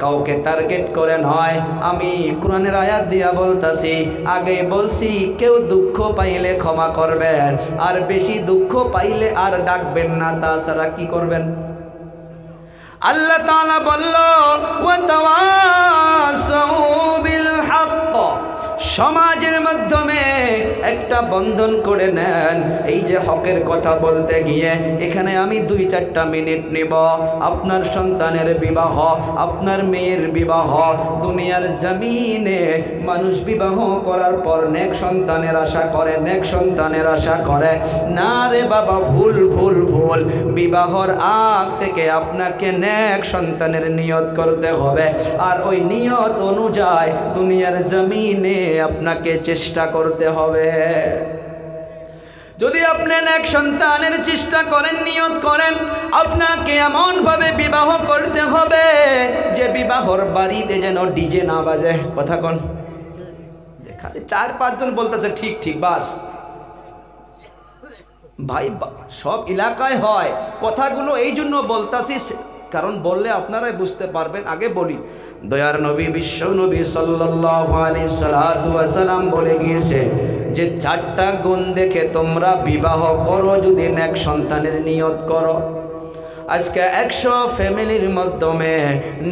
কাউকে টার্গেট করে নয়। আমি কোরআনের আয়াত দিয়া বলতাছি, আগে বলছি কেউ দুঃখ পাইলে ক্ষমা করবেন, আর বেশি দুঃখ পাইলে আর ডাকবেন না, তাছাড়া কি করবেন? আল্লাহ তাআলা বলল ওয়া তাওয়াসাউ বিল হক, সমাজের মাধ্যমে একটা বন্ধন করে নেন। এই যে হকের কথা বলতে গিয়ে এখানে আমি 2-4টা মিনিট নেব। আপনার সন্তানের বিবাহ, আপনার মেয়ের বিবাহ, দুনিয়ার জমিনে মানুষ বিবাহ করার পর নেক সন্তানের আশা করে, নেক সন্তানের আশা করে না রে বাবা, ভুল ভুল ভুল। বিবাহর আগ থেকে আপনাকে নেক সন্তানের নিয়ত করতে হবে, আর ওই নিয়ত অনুযায়ী দুনিয়ার জমিনে আপনাকে চেষ্টা করতে হবে। যদি আপনি নেক সন্তানের চেষ্টা করেন, নিয়ত করেন, আপনাকে এমনভাবে বিবাহ করতে হবে যে বিবাহর বাড়িতে যেন ডিজে না বাজে। কথা কোন? খালি 4-5 জন বলতেছে ঠিক ঠিক, বাস ভাই, সব এলাকায় হয়। কথাগুলো এই জন্য বলতাছি কারণ বললে আপনারাই বুঝতে পারবেন। আগে বলি, দয়ার নবী বিশ্ব নবী সাল্লাল্লাহু আলাইহি সাল্লাম বলে গিয়েছে যে 4টা গুণ দেখে তোমরা বিবাহ করো যদি নেক সন্তানের নিয়ত করো। আজকে 100 ফ্যামিলির মাধ্যমে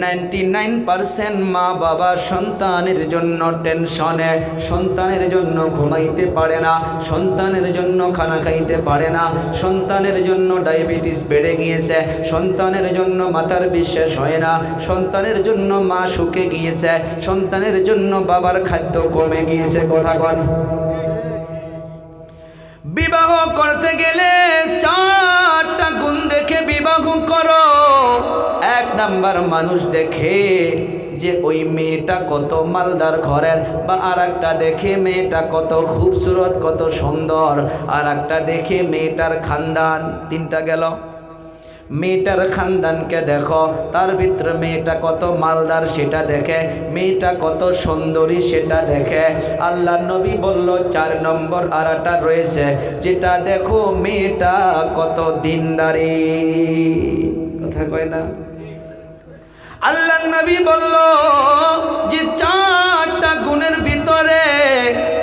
99% মা বাবা সন্তানের জন্য টেনশনে, সন্তানের জন্য ঘুমাইতে পারে না, সন্তানের জন্য খানা খাইতে পারে না, সন্তানের জন্য ডায়াবেটিস বেড়ে গিয়েছে, সন্তানের জন্য মাথার বিশ্বাস হয় না, সন্তানের জন্য মা শুকে গিয়েছে, সন্তানের জন্য বাবার খাদ্য কমে গিয়েছে। কথা বল। বিবাহ করতে গেলে 4টা গুণ দেখে বিবাহ করো। 1 নাম্বার মানুষ দেখে যে ওই মেয়েটা কত মালদার ঘরের, বা আর একটা দেখে মেয়েটা কত খুবসুরত, কত সুন্দর, আর একটা দেখে মেয়েটার খানদান। 3টা গেল। মেয়েটার খানদানকে দেখো, তার ভিতরে মেয়েটা কত মালদার সেটা দেখে, মেয়েটা কত সুন্দরী সেটা দেখে। আল্লাহ নবী বলল 4 নম্বর আরেকটা রয়েছে, যেটা দেখো মেয়েটা কত দিনদারি। কথা কয় না? আল্লাহ নবী বলল যে 4টা গুণের ভিতরে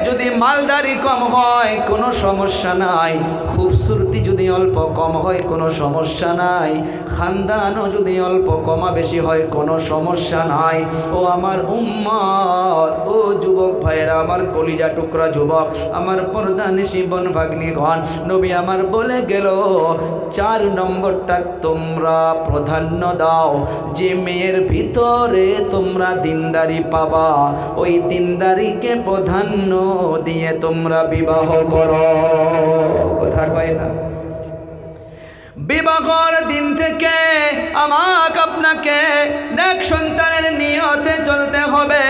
যদি মালদারি কম হয় কোনো সমস্যা নাই, খুবসুরতি যদি অল্প কম হয় কোনো সমস্যা নাই, খানদানও যদি অল্প কমা বেশি হয় কোনো সমস্যা নাই। ও আমার উম্মত, ও যুবক যুবক ভাইয়েরা, আমার কলিজা টুকরা যুবক, আমার পর্দানিশী বোন ভাগ্নিগণ, নবী আমার বলে গেল 4 নম্বরটা তোমরা প্রাধান্য দাও। যে মেয়ের ভিতরে তোমরা দিনদারি পাবা, ওই দিনদারিকে প্রাধান্য দিয়ে তোমরা বিবাহ করো। কথা কয় না? বিবাহের দিন থেকে আমাকে আপনাকে নেক সন্তানের নিয়তে চলতে হবে,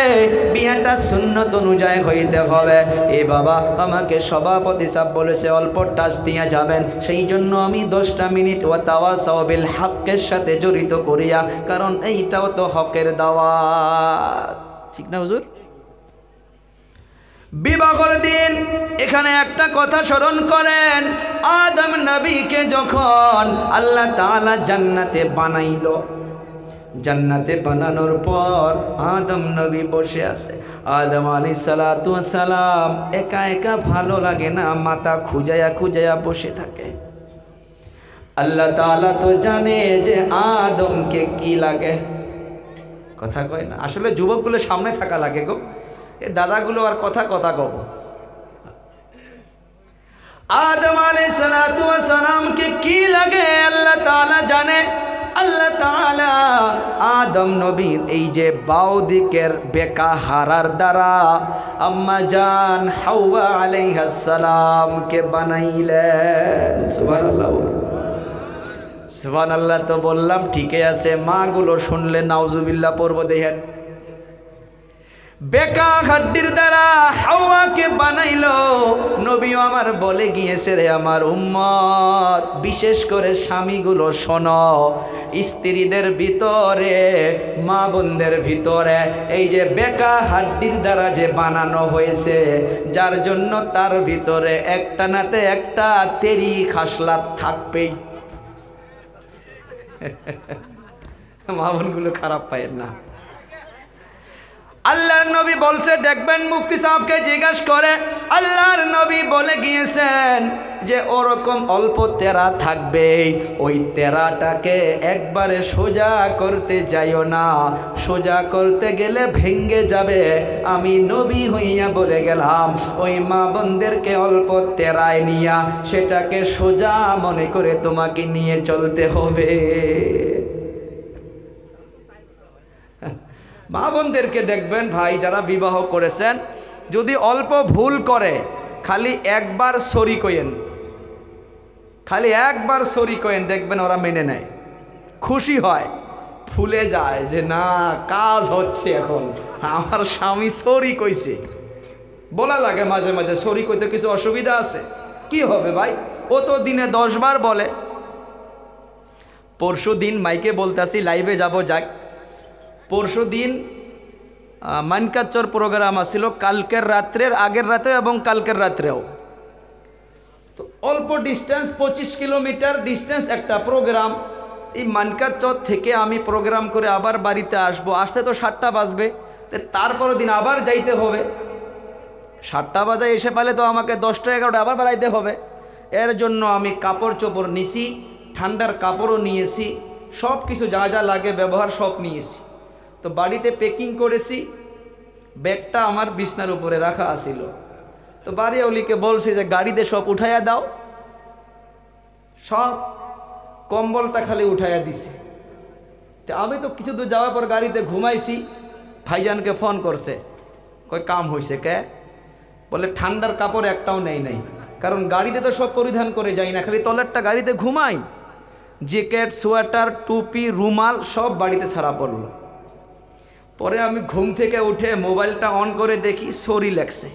বিয়েটা সুন্নত অনুযায়ী হইতে হবে। এ বাবা, আমাকে সভাপতি সাহেব বলেছে অল্প টাচ দিয়ে যাবেন, সেই জন্য আমি 10টা মিনিট ওয়া তাওয়াসাউ বিল হকের সাথে জড়িত করিয়া, কারণ এইটাও তো হকের দাওয়াত, ঠিক না হুজুর? বিবাহের দিন এখানে একটা কথা স্মরণ করেন, আদম নবীকে যখন আল্লাহ তাআলা জান্নাতে বানাইল, জান্নাতে বানানোর পর আদম নবী বসে আছে। আদম আলাইহিস সালাতু ওয়াস সালাম একা একা ভালো লাগে না, মাথা খুঁজায়া খুঁজায়া বসে থাকে। আল্লাহ তাআলা তো জানে যে আদমকে কি লাগে। কথা কয় না? আসলে যুবকগুলো সামনে থাকা লাগে গো, এ দাদাগুলো আর কথা কব। আদম আলাইহিস সালাতু ওয়াস সালামকে কি লাগে আল্লাহ তাআলা জানে। আল্লাহ তাআলা আদম নবীর এই যে বাও দিকের বেকা হারার দ্বারা আম্মা জান হাওয়া আলাইহিস সালামকে বানাইলেন। সুবহানাল্লাহ, সুবহানাল্লাহ। তো বললাম ঠিকই আছে, মাগুলো শুনলে নাউজুবিল্লাহ পড়ব। দেখেন, বেকা হাড্ডির দ্বারা হাওয়াকে বানাইলো। নবীও আমার বলে গিয়েছে, রে আমার উম্মত, বিশেষ করে স্বামীগুলো শোনো, স্ত্রীদের ভিতরে, মা বোনদের ভিতরে এই যে বেকা হাড্ডির দ্বারা যে বানানো হয়েছে, যার জন্য তার ভিতরে একটা নাতে একটা তেরি খাসলাত থাকবেই। মা বোনগুলো খারাপ পায় না। আল্লাহর নবী বলছে, দেখবেন মুফতি সাহেবকে জিজ্ঞাসা করে, আল্লাহর নবী বলে গিয়েছেন যে ওরকম অল্প তেরা থাকবে, ওই তেরাটাকে একবারে সোজা করতে যাইও না, সোজা করতে গেলে ভেঙ্গে যাবে। আমি নবী হইয়া বলে গেলাম, ওই মা বোনদেরকে অল্প তেরায় নিয়া সেটাকে সোজা মনে করে তোমাকে নিয়ে চলতে হবে। মা বোনদেরকে দেখবেন ভাই, যারা বিবাহ করেছেন, যদি অল্প ভুল করে খালি একবার সরি কইেন, খালি একবার সরি কইেন, দেখবেন ওরা মেনে নেয়, খুশি হয়, ফুলে যায় যে না, কাজ হচ্ছে এখন, আমার স্বামী সরি কইছে। বলা লাগে মাঝে মাঝে, সরি কইতে কিছু অসুবিধা আছে? কি হবে ভাই, ও তো দিনে 10 বার বলে। পরশু দিন মাইকে বলতেছি, লাইভে যাব, যাক, পরশু দিন মানকাচর প্রোগ্রাম আসছিল, কালকের রাত্রের, আগের রাতে এবং কালকের রাত্রেও। তো অল্প ডিস্টেন্স, 25 কিলোমিটার ডিস্টেন্স একটা প্রোগ্রাম। এই মানকাচর থেকে আমি প্রোগ্রাম করে আবার বাড়িতে আসবো, আসতে তো 7টা বাজবে, তারপরের দিন আবার যাইতে হবে। 7টা বাজে এসে পালে তো আমাকে 10টা 11টা আবার বেড়াইতে হবে। এর জন্য আমি কাপড় চোপড় নিছি, ঠান্ডার কাপড়ও নিয়েছি, সব কিছু যা যা লাগে ব্যবহার সব নিয়েছি। তো বাড়িতে প্যাকিং করেছি, ব্যাগটা আমার বিছনার উপরে রাখা আছিল। তো বাড়িওয়ালিকে বলছি যে গাড়িতে সব উঠাইয়া দাও, সব কম্বলটা খালি উঠাইয়া দিছে। তো আমি তো কিছু দূর যাওয়ার পর গাড়িতে ঘুমাইছি, ভাইজানকে ফোন করছে, কই কাম হয়েছে কে? বলে ঠান্ডার কাপড় একটাও নেই নাই, কারণ গাড়িতে তো সব পরিধান করে যাই না, খালি তলেরটা গাড়িতে ঘুমাই। জ্যাকেট, সোয়েটার, টুপি, রুমাল সব বাড়িতে ছাড়া পড়লো। পরে আমি ঘুম থেকে উঠে মোবাইলটা অন করে দেখি সরি লেখছে।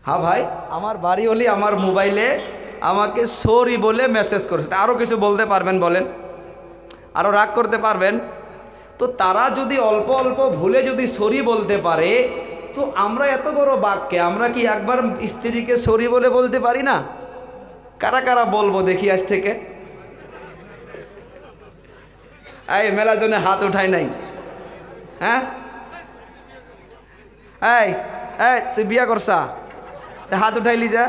হ্যাঁ ভাই, আমার বাড়িওয়ালি আমার মোবাইলে আমাকে সরি বলে মেসেজ করেছে। আরও কিছু বলতে পারবেন বলেন? আরও রাগ করতে পারবেন? তো তারা যদি অল্প অল্প ভুলে যদি সরি বলতে পারে, তো আমরা এত বড় বাক্যে আমরা কি একবার স্ত্রীকে সরি বলে বলতে পারি না? কারা কারা বলবো দেখি আজ থেকে? এই মেলা জনে হাত উঠায় নাই। হ্যাঁ, এই এই তুই বিয়া করছা, হাত উঠাইলি যা।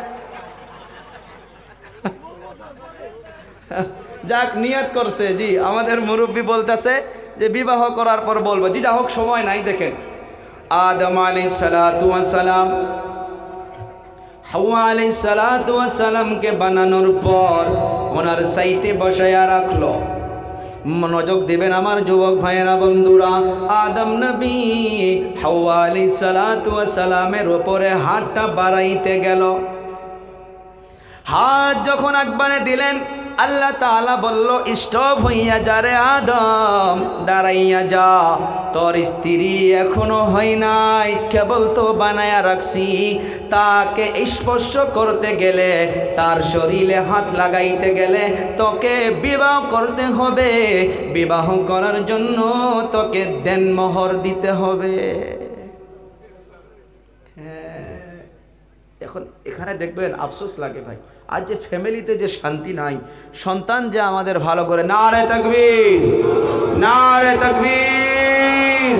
যাক, নিয়ত করছে জি, আমাদের মুরব্বী বলতেছে যে বিবাহ করার পর বলবো। জি যা হোক, সময় নাই। দেখেন, আদম আলাইহিস সালাতু ওয়াস সালাম হাওয়া আলাইহিস সালাতু ওয়াস সালামকে বানানোর পর ওনার সাইটে বসায়া রাখলো। মনোযোগ দিবেন আমার যুবক ভাইয়েরা, বন্ধুরা। আদম নবী হাওয়া আলাইহিস সালাতু ওয়াস সালামের উপরে হাতটা বাড়াইতে গেল। হাত যখন একবারে দিলেন, আল্লাহ তাআলা বলল, স্টপ হইয়া যা রে আদম, দাঁড়াইয়া যা। তোর স্ত্রী এখনো হয় নাই, কেবল তো বানায়া রাখছি। তাকে স্পর্শ করতে গেলে, তার শরীরে হাত লাগাইতে গেলে তোকে বিবাহ করতে হবে। বিবাহ করার জন্য তোকে দেনমোহর দিতে হবে। এখন এখানে দেখবেন আফসোস লাগে ভাই, আজ যে ফ্যামিলিতে যে শান্তি নাই, সন্তান যে আমাদের ভালো করে, নারে তাকবীর, নারে তাকবীর।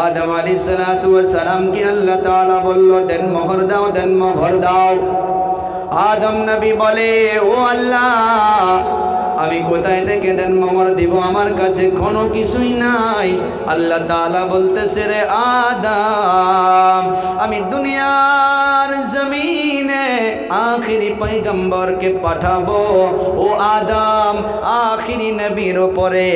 আদম আলাইহিস সালাতু ওয়াস সালাম কি আল্লাহ তাআলা বলল, দেনমোহর দাও, দেনমোহর দাও। আদম নবী বলে, ও আল্লাহ, আমি কোথায় থেকে দেনমোহর দিব? আমার কাছে কোনো কিছুই নাই। আল্লাহ তাআলা বলতেছে, রে আদম, আমি দুনিয়ার জমিনে আখিরি পয়গম্বরকে পাঠাবো। ও আদম, আখিরি নবীর উপরে,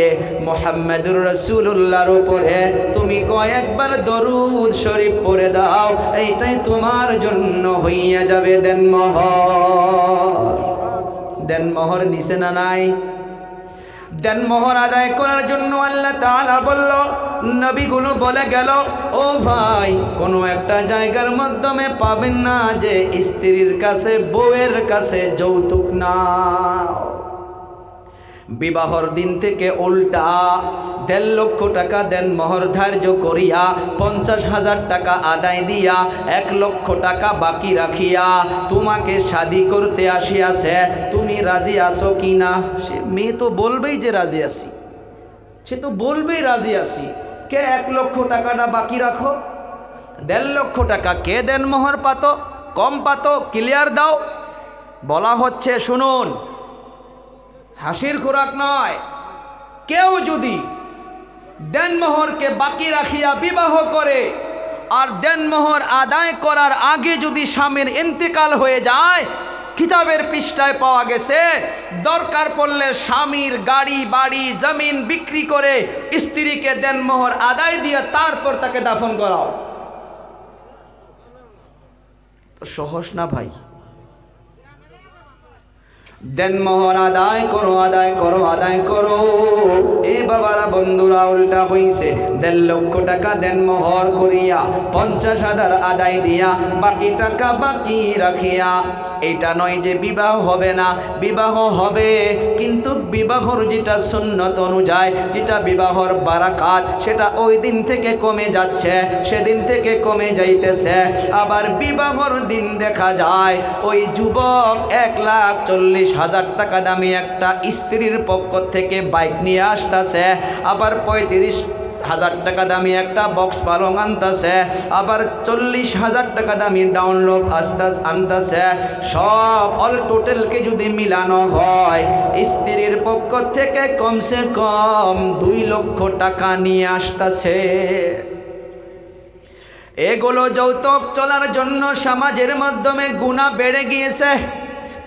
মুহাম্মদুর রাসূলুল্লাহর উপরে তুমি কয়েকবার দরুদ শরীফ পড়ে দাও, এইটাই তোমার জন্য হইয়া যাবে দেনমোহর। দেনমোহর নিচে না নাই? দেনমোহর আদায় করার জন্য আল্লাহ তাআলা বলল, নবীগুলো বলে গেল, ও ভাই, কোনো একটা জায়গার মাধ্যমে পাবেন না যে স্ত্রীর কাছে, বউয়ের কাছে যৌতুক নাও। বিবাহর দিন থেকে উল্টা 1.5 লক্ষ টাকা দেনমোহর ধার্য করিয়া 50,000 টাকা আদায় দিয়া 1 লক্ষ টাকা বাকি রাখিয়া তোমাকে শাদি করতে আসিয়াছে। তুমি রাজি আছো কি না? সে মেয়ে তো বলবেই যে রাজি আছি, সে তো বলবেই রাজি আছি। কে 1 লক্ষ টাকাটা বাকি রাখো? 1.5 লক্ষ টাকা কে দেনমোহর পাতো? কম পাতো? ক্লিয়ার দাও। বলা হচ্ছে, শুনুন, হাসির খোরাক নয়। কেউ যদি দেনমোহরকে বাকি রাখিয়া বিবাহ করে আর দেনমোহর আদায় করার আগে যদি স্বামীর ইন্তেকাল হয়ে যায়, কিতাবের পৃষ্ঠায় পাওয়া গেছে, দরকার পড়লে স্বামীর গাড়ি বাড়ি জমিন বিক্রি করে স্ত্রীকে দেনমোহর আদায় দিয়ে তারপর তাকে দাফন করাও। তো সহজ না ভাই? দেনমোহর আদায় করো, আদায় করো, আদায় করো। এ বাবারা, বন্ধুরা, উল্টা হইছে। 1.5 লক্ষ টাকা দেনমোহর করিয়া 50,000 আদায় দিয়া বাকি টাকা বাকি রাখিয়া, এটা নয় যে বিবাহ হবে না, বিবাহ হবে, কিন্তু বিবাহর যেটা সুন্নত অনুযায়ী, যেটা বিবাহর বারাকাত, সেটা ওই দিন থেকে কমে যাচ্ছে, সেদিন থেকে কমে যাইতেছে। আবার বিবাহর দিন দেখা যায় ওই যুবক 1,40,000 টাকা দামি একটা স্ত্রীর পক্ষ থেকে বাইক নিয়ে আসতেছে, আবার 35,000 টাকা দামি একটা বক্স পালং আনতেছে, আবার 40,000 টাকা দামি ডাউনলোড আনতেছে। সব অল টোটালকে যদি মিলানো হয়, স্ত্রীর পক্ষ থেকে কমসে কম 2 লক্ষ টাকা নিয়ে আসতেছে। এগুলো যৌতুক চলার জন্য সমাজের মাধ্যমে গুনাহ বেড়ে গিয়েছে।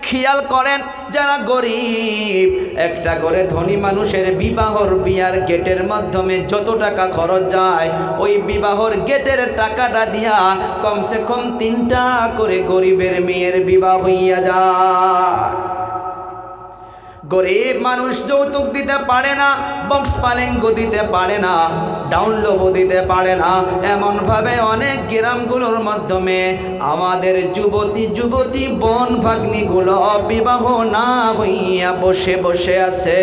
খেয়াল করেন, যারা গরিব, একটা করে ধনী মানুষের বিবাহর বিয়ার গেটের মাধ্যমে যত টাকা খরচ যায়, ওই বিবাহর গেটের টাকাটা দিয়া কমসে কম 3টা করে গরিবের মেয়ের বিবাহ হইয়া যায়। গরিব মানুষ যৌতুক দিতে পারে না, বক্স পালেঙ্গ দিতে পারে না, ডাউনলোডও দিতে পারে না। এমনভাবে অনেক গ্রামগুলোর মাধ্যমে আমাদের যুবতী বোন ভাগ্নিগুলো বিবাহ না হইয়া বসে বসে আছে।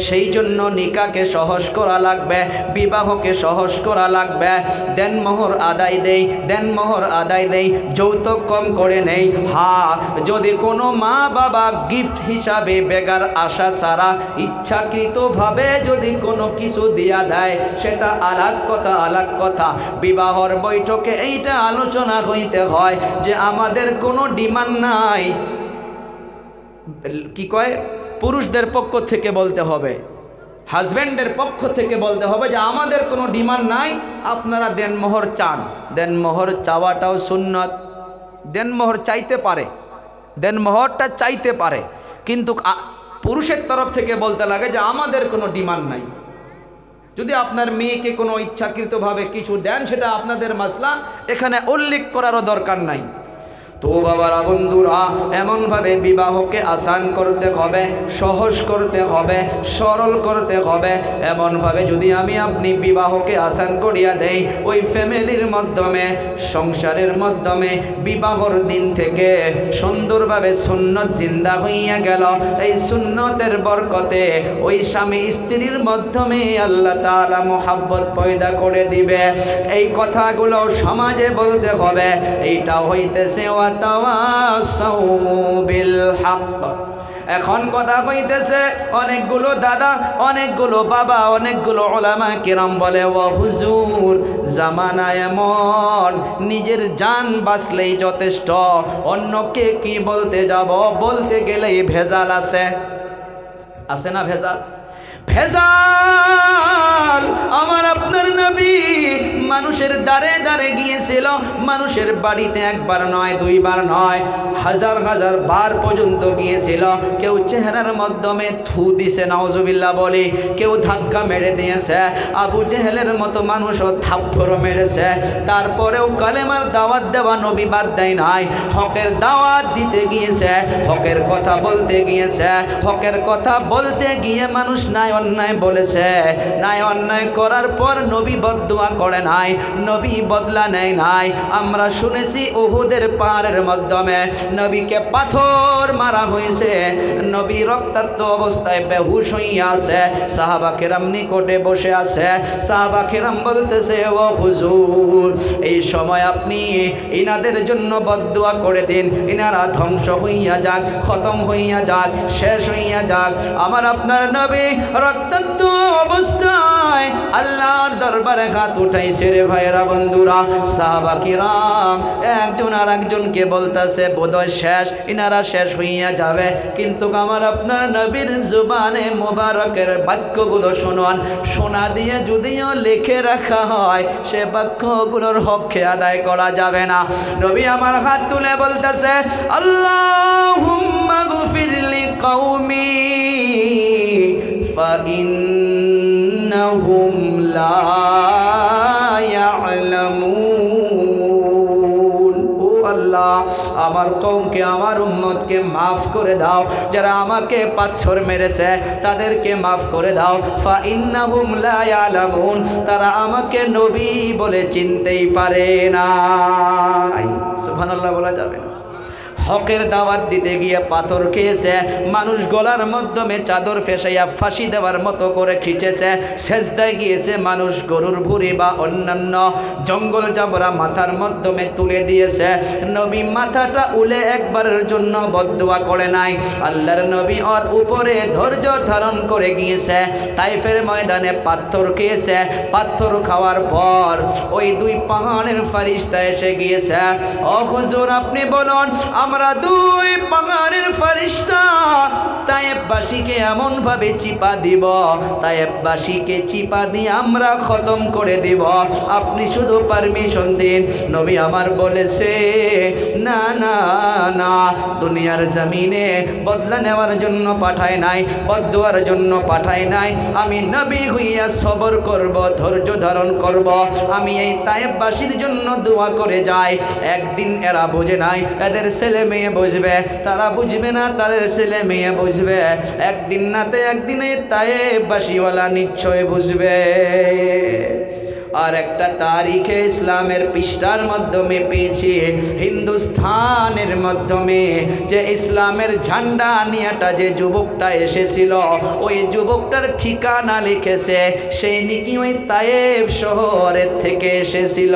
সেই জন্য নিকাকে সহজ করা লাগবে, বিবাহকে সহজ করা লাগবে। দেনমোহর আদায় দেই, দেনমোহর আদায় দেই, যৌতুক কম করে নেই। হ্যাঁ, যদি কোনো মা বাবা গিফট হিসাবে বেগার আশা ছাড়া ইচ্ছাকৃতভাবে যদি কোনো কিছু দিয়া দেয়, সেটা আলাগ কথা, আলাগ কথা। বিবাহর বৈঠকে এইটা আলোচনা হইতে হয় যে আমাদের কোনো ডিমান্ড নাই, কি কয়, পুরুষদের পক্ষ থেকে বলতে হবে, হাজব্যান্ডের পক্ষ থেকে বলতে হবে যে আমাদের কোনো ডিমান্ড নাই, আপনারা দেনমোহর চান। দেনমোহর চাওয়াটাও সুন্নত। দেনমোহর চাইতে পারে, দেনমোহরটা চাইতে পারে, কিন্তু পুরুষের তরফ থেকে বলতে লাগে যে আমাদের কোনো ডিমান্ড নাই। যদি আপনার মেয়েকে কোনো ইচ্ছাকৃতভাবে কিছু দেন সেটা আপনাদের মাসলা, এখানে উল্লেখ করারও দরকার নাই। তো বাবারা বন্ধুরা, এমনভাবে বিবাহকে আসান করতে হবে, সহজ করতে হবে, সরল করতে হবে। এমনভাবে যদি আমি আপনি বিবাহকে আসান করিয়া দেই, ওই ফ্যামিলির মাধ্যমে, সংসারের মাধ্যমে বিবাহর দিন থেকে সুন্দরভাবে সুন্নত জিন্দা হইয়া গেল। এই সুন্নতের বরকতে ওই স্বামী স্ত্রীর মাধ্যমে আল্লাহ তাআলা মোহাব্বত পয়দা করে দিবে। এই কথাগুলো সমাজে বলতে হবে। এইটা হইতেছে ওয়াতাওয়াসাউ বিল হক। এখন কথা হইতেছে অনেকগুলো দাদা, অনেকগুলো বাবা, অনেকগুলো উলামা কিরাম বলে, ও হুজুর জামানা এমন, নিজের জান বাঁচলেই যথেষ্ট, অন্যকে কি বলতে যাব, বলতে গেলেই ভেজাল আছে। আছে না ভেজাল? ভেজাল। আমার আপনার নবী মানুষের দ্বারে দ্বারে গিয়েছিল, মানুষের বাড়িতে একবার নয়, দুইবার নয়, হাজার হাজার বার পর্যন্ত গিয়েছিল। কেউ চেহারার মাধ্যমে থু দিছে, নাউজুবিল্লাহ বলি, কেউ ধাক্কা মেরে দিয়েছে, আবু জেহেলের মতো মানুষও থাপ্পড় মেরেছে। তারপরেও কালেমার দাওয়াত দেওয়া নবী বাদ দেয় নাই, হকের দাওয়াত দিতে গিয়েছে, হকের কথা বলতে গিয়েছে। হকের কথা বলতে গিয়ে মানুষ নাই অন্যায় বলেছে, নাই অন্যায় করার পর নবী বদদুয়া করে নাই, নবী বদলা নেয় নাই। আমরা শুনেছি উহুদের পাহাড়ের মাধ্যমে নবীকে পাথর মারা হয়েছে, নবী রক্তাক্ত অবস্থায় বেহুশ হইয়া আছে, সাহাবা কেরাম নিকটে বসে আছে। সাহাবা কেরাম বলতেছে, ও হুজুর এই সময় আপনি ইনাদের জন্য বদদুয়া করে দিন, ইনারা ধ্বংস হইয়া যাক, খতম হইয়া যাক, শেষ হইয়া যাক। আমার আপনার নবী রক্তাক্ত অবস্থায় আল্লাহর দরবারে হাত উঠাইছে। রে ভাইয়েরা বন্ধুরা, সাহাবা কিরাম একজন আর একজনকে বলতেছে বোধহয় শেষ, ইনারা শেষ হইয়া যাবে। কিন্তু আমার আপনার নবীর জুবানে মোবারকের বাক্যগুলো শুনুন, সোনা দিয়ে যদিও লিখে রাখা হয়, সে বাক্যগুলোর হককে আদায় করা যাবে না। নবী আমার হাত তুলে বলতেছে, আল্লাহুম্মা গফিরলি কওমি فإنهم لا يعلمون। ও আল্লাহ, আমার কওমকে, আমার উম্মতকে মাফ করে দাও, যারা আমাকে পাথর মেরেছে তাদেরকে মাফ করে দাও। ফাইন্নাহুম লা ইয়ালামুন, তারা আমাকে নবী বলে চিনতেই পারে না। সুবহানাল্লাহ বলা যাবে না? হকের দাওয়াত দিতে গিয়ে পাথর খেয়েছে, মানুষ গলার মাধ্যমে চাদর ফেসাইয়া ফাঁসি দেওয়ার মতো করে খিচেছে, সেজদায় গিয়েছে মানুষ গরুর ভুঁড়ি বা অন্যান্য জঙ্গল জাবরা মাথার মাধ্যমে তুলে দিয়েছে। নবী মাথাটা উলে একবারের জন্য বদদুয়া করে নাই। আল্লাহর নবী ওর উপরে ধৈর্য ধারণ করে গিয়েছে, তাইফের ময়দানে পাথর খেয়েছে। পাথর খাওয়ার পর ওই দুই পাহাড়ের ফারিস্তা এসে গিয়েছে, ও হুজুর আপনি বলুন, আমরা দুই পাহাড়ের ফারিস্তা তায়েববাসীকে এমনভাবে চিপা দিব, তায়েববাসীকে চিপা দিয়ে আমরা খতম করে দিব, আপনি শুধু পারমিশন দিন। নবী আমার বলেছে, না না না, দুনিয়ার জমিনে বদলা নেওয়ার জন্য পাঠায় নাই, বদদুয়ার জন্য পাঠায় নাই। আমি নবী হইয়া সবর করব, ধৈর্য ধারণ করব। আমি এই তায়েববাসীর জন্য দোয়া করে যাই। একদিন এরা বোঝে নাই, এদের ছেলে মেয়ে বুঝবে, তারা বুঝবে না, তাদের ছেলে মেয়ে বুঝবে। একদিন নাতে একদিনে তায়েববাসীওয়ালা নিশ্চয় বুঝবে। আর একটা তারিখে ইসলামের পৃষ্ঠার মাধ্যমে পেয়েছি, হিন্দুস্থানের মাধ্যমে যে ইসলামের ঝান্ডা নিয়েটা যে যুবকটা এসেছিল, ওই যুবকটার ঠিকানা লিখেছে, সেই নাকি ওই তায়েব শহরের থেকে এসেছিল।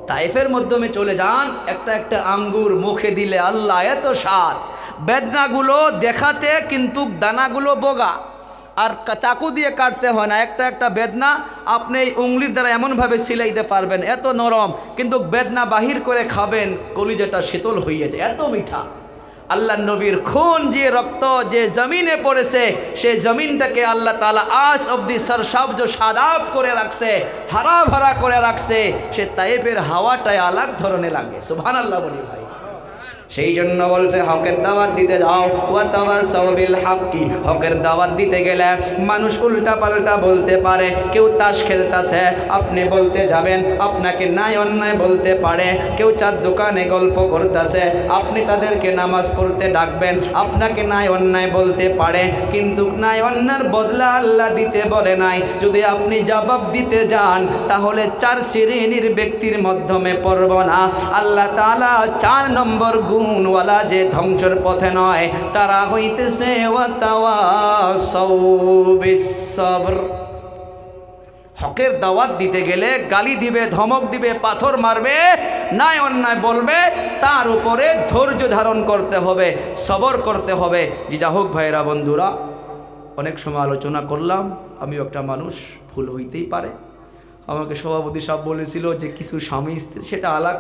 তাইফের মাধ্যমে চলে যান, একটা একটা আঙ্গুর মুখে দিলে আল্লাহ এত স্বাদ, বেদনাগুলো দেখাতে কিন্তু দানাগুলো বোগা, আর চাকু দিয়ে কাটতে হয় না। একটা একটা বেদনা আপনি এই উংলির দ্বারা এমনভাবে সিলাইতে পারবেন, এত নরম, কিন্তু বেদনা বাহির করে খাবেন, কলিজাটা শীতল হয়ে যায়, এত মিঠা। আল্লাহ নবীর খুন যে রক্ত যে জমিনে পড়েছে সেই জমিনটাকে আল্লাহ তাআলা আজ অবধি সরসাবজ সাদাব করে রাখছে, হারা ভরা করে রাখছে। সে তায়েফের হাওয়াটাই আলাদা ধরনের লাগে। সুবহানাল্লাহ বলি ভাই। সেই জন্য বলছে হকের দাওয়াত দিতে যাও, ওয়া তাওয়াসাউ বিল হাক্কি। হকের দাওয়াত দিতে গেলে মানুষ উল্টা পাল্টা বলতে পারে। কেউ তাস খেলতেছে, আপনি বলতে যাবেন, আপনাকে ন্যায় অন্যায় বলতে পারে। কেউ চার দোকানে গল্প করতেছে, আপনি তাদেরকে নামাজ পড়তে ডাকবেন, আপনাকে ন্যায় অন্যায় বলতে পারে। কিন্তু ন্যায় অন্যায়ের বদলা আল্লাহ দিতে বলে নাই। যদি আপনি জবাব দিতে যান তাহলে 4 শ্রেণীর ব্যক্তির মাধ্যমে পড়ব না। আল্লাহ তাআলা 4 নম্বর গুণওয়ালা যে ধ্বংসের পথে নয়, তারা হইতেছে ওয়া তাওয়াসাউ বিস সবর। হকের দাওয়াত দিতে গেলে গালি দিবে, ধমক দিবে, পাথর মারবে, ন্যায় অন্যায় বলবে, তার উপরে ধৈর্য ধারণ করতে হবে, সবর করতে হবে। জি যা হোক ভাইয়েরা, বন্ধুরা, অনেক সময় আলোচনা করলাম। আমিও একটা মানুষ, ভুল হইতেই পারে। আমাকে সভাপতি সাহেব বলেছিল যে কিছু স্বামী স্ত্রী, সেটা আলাগ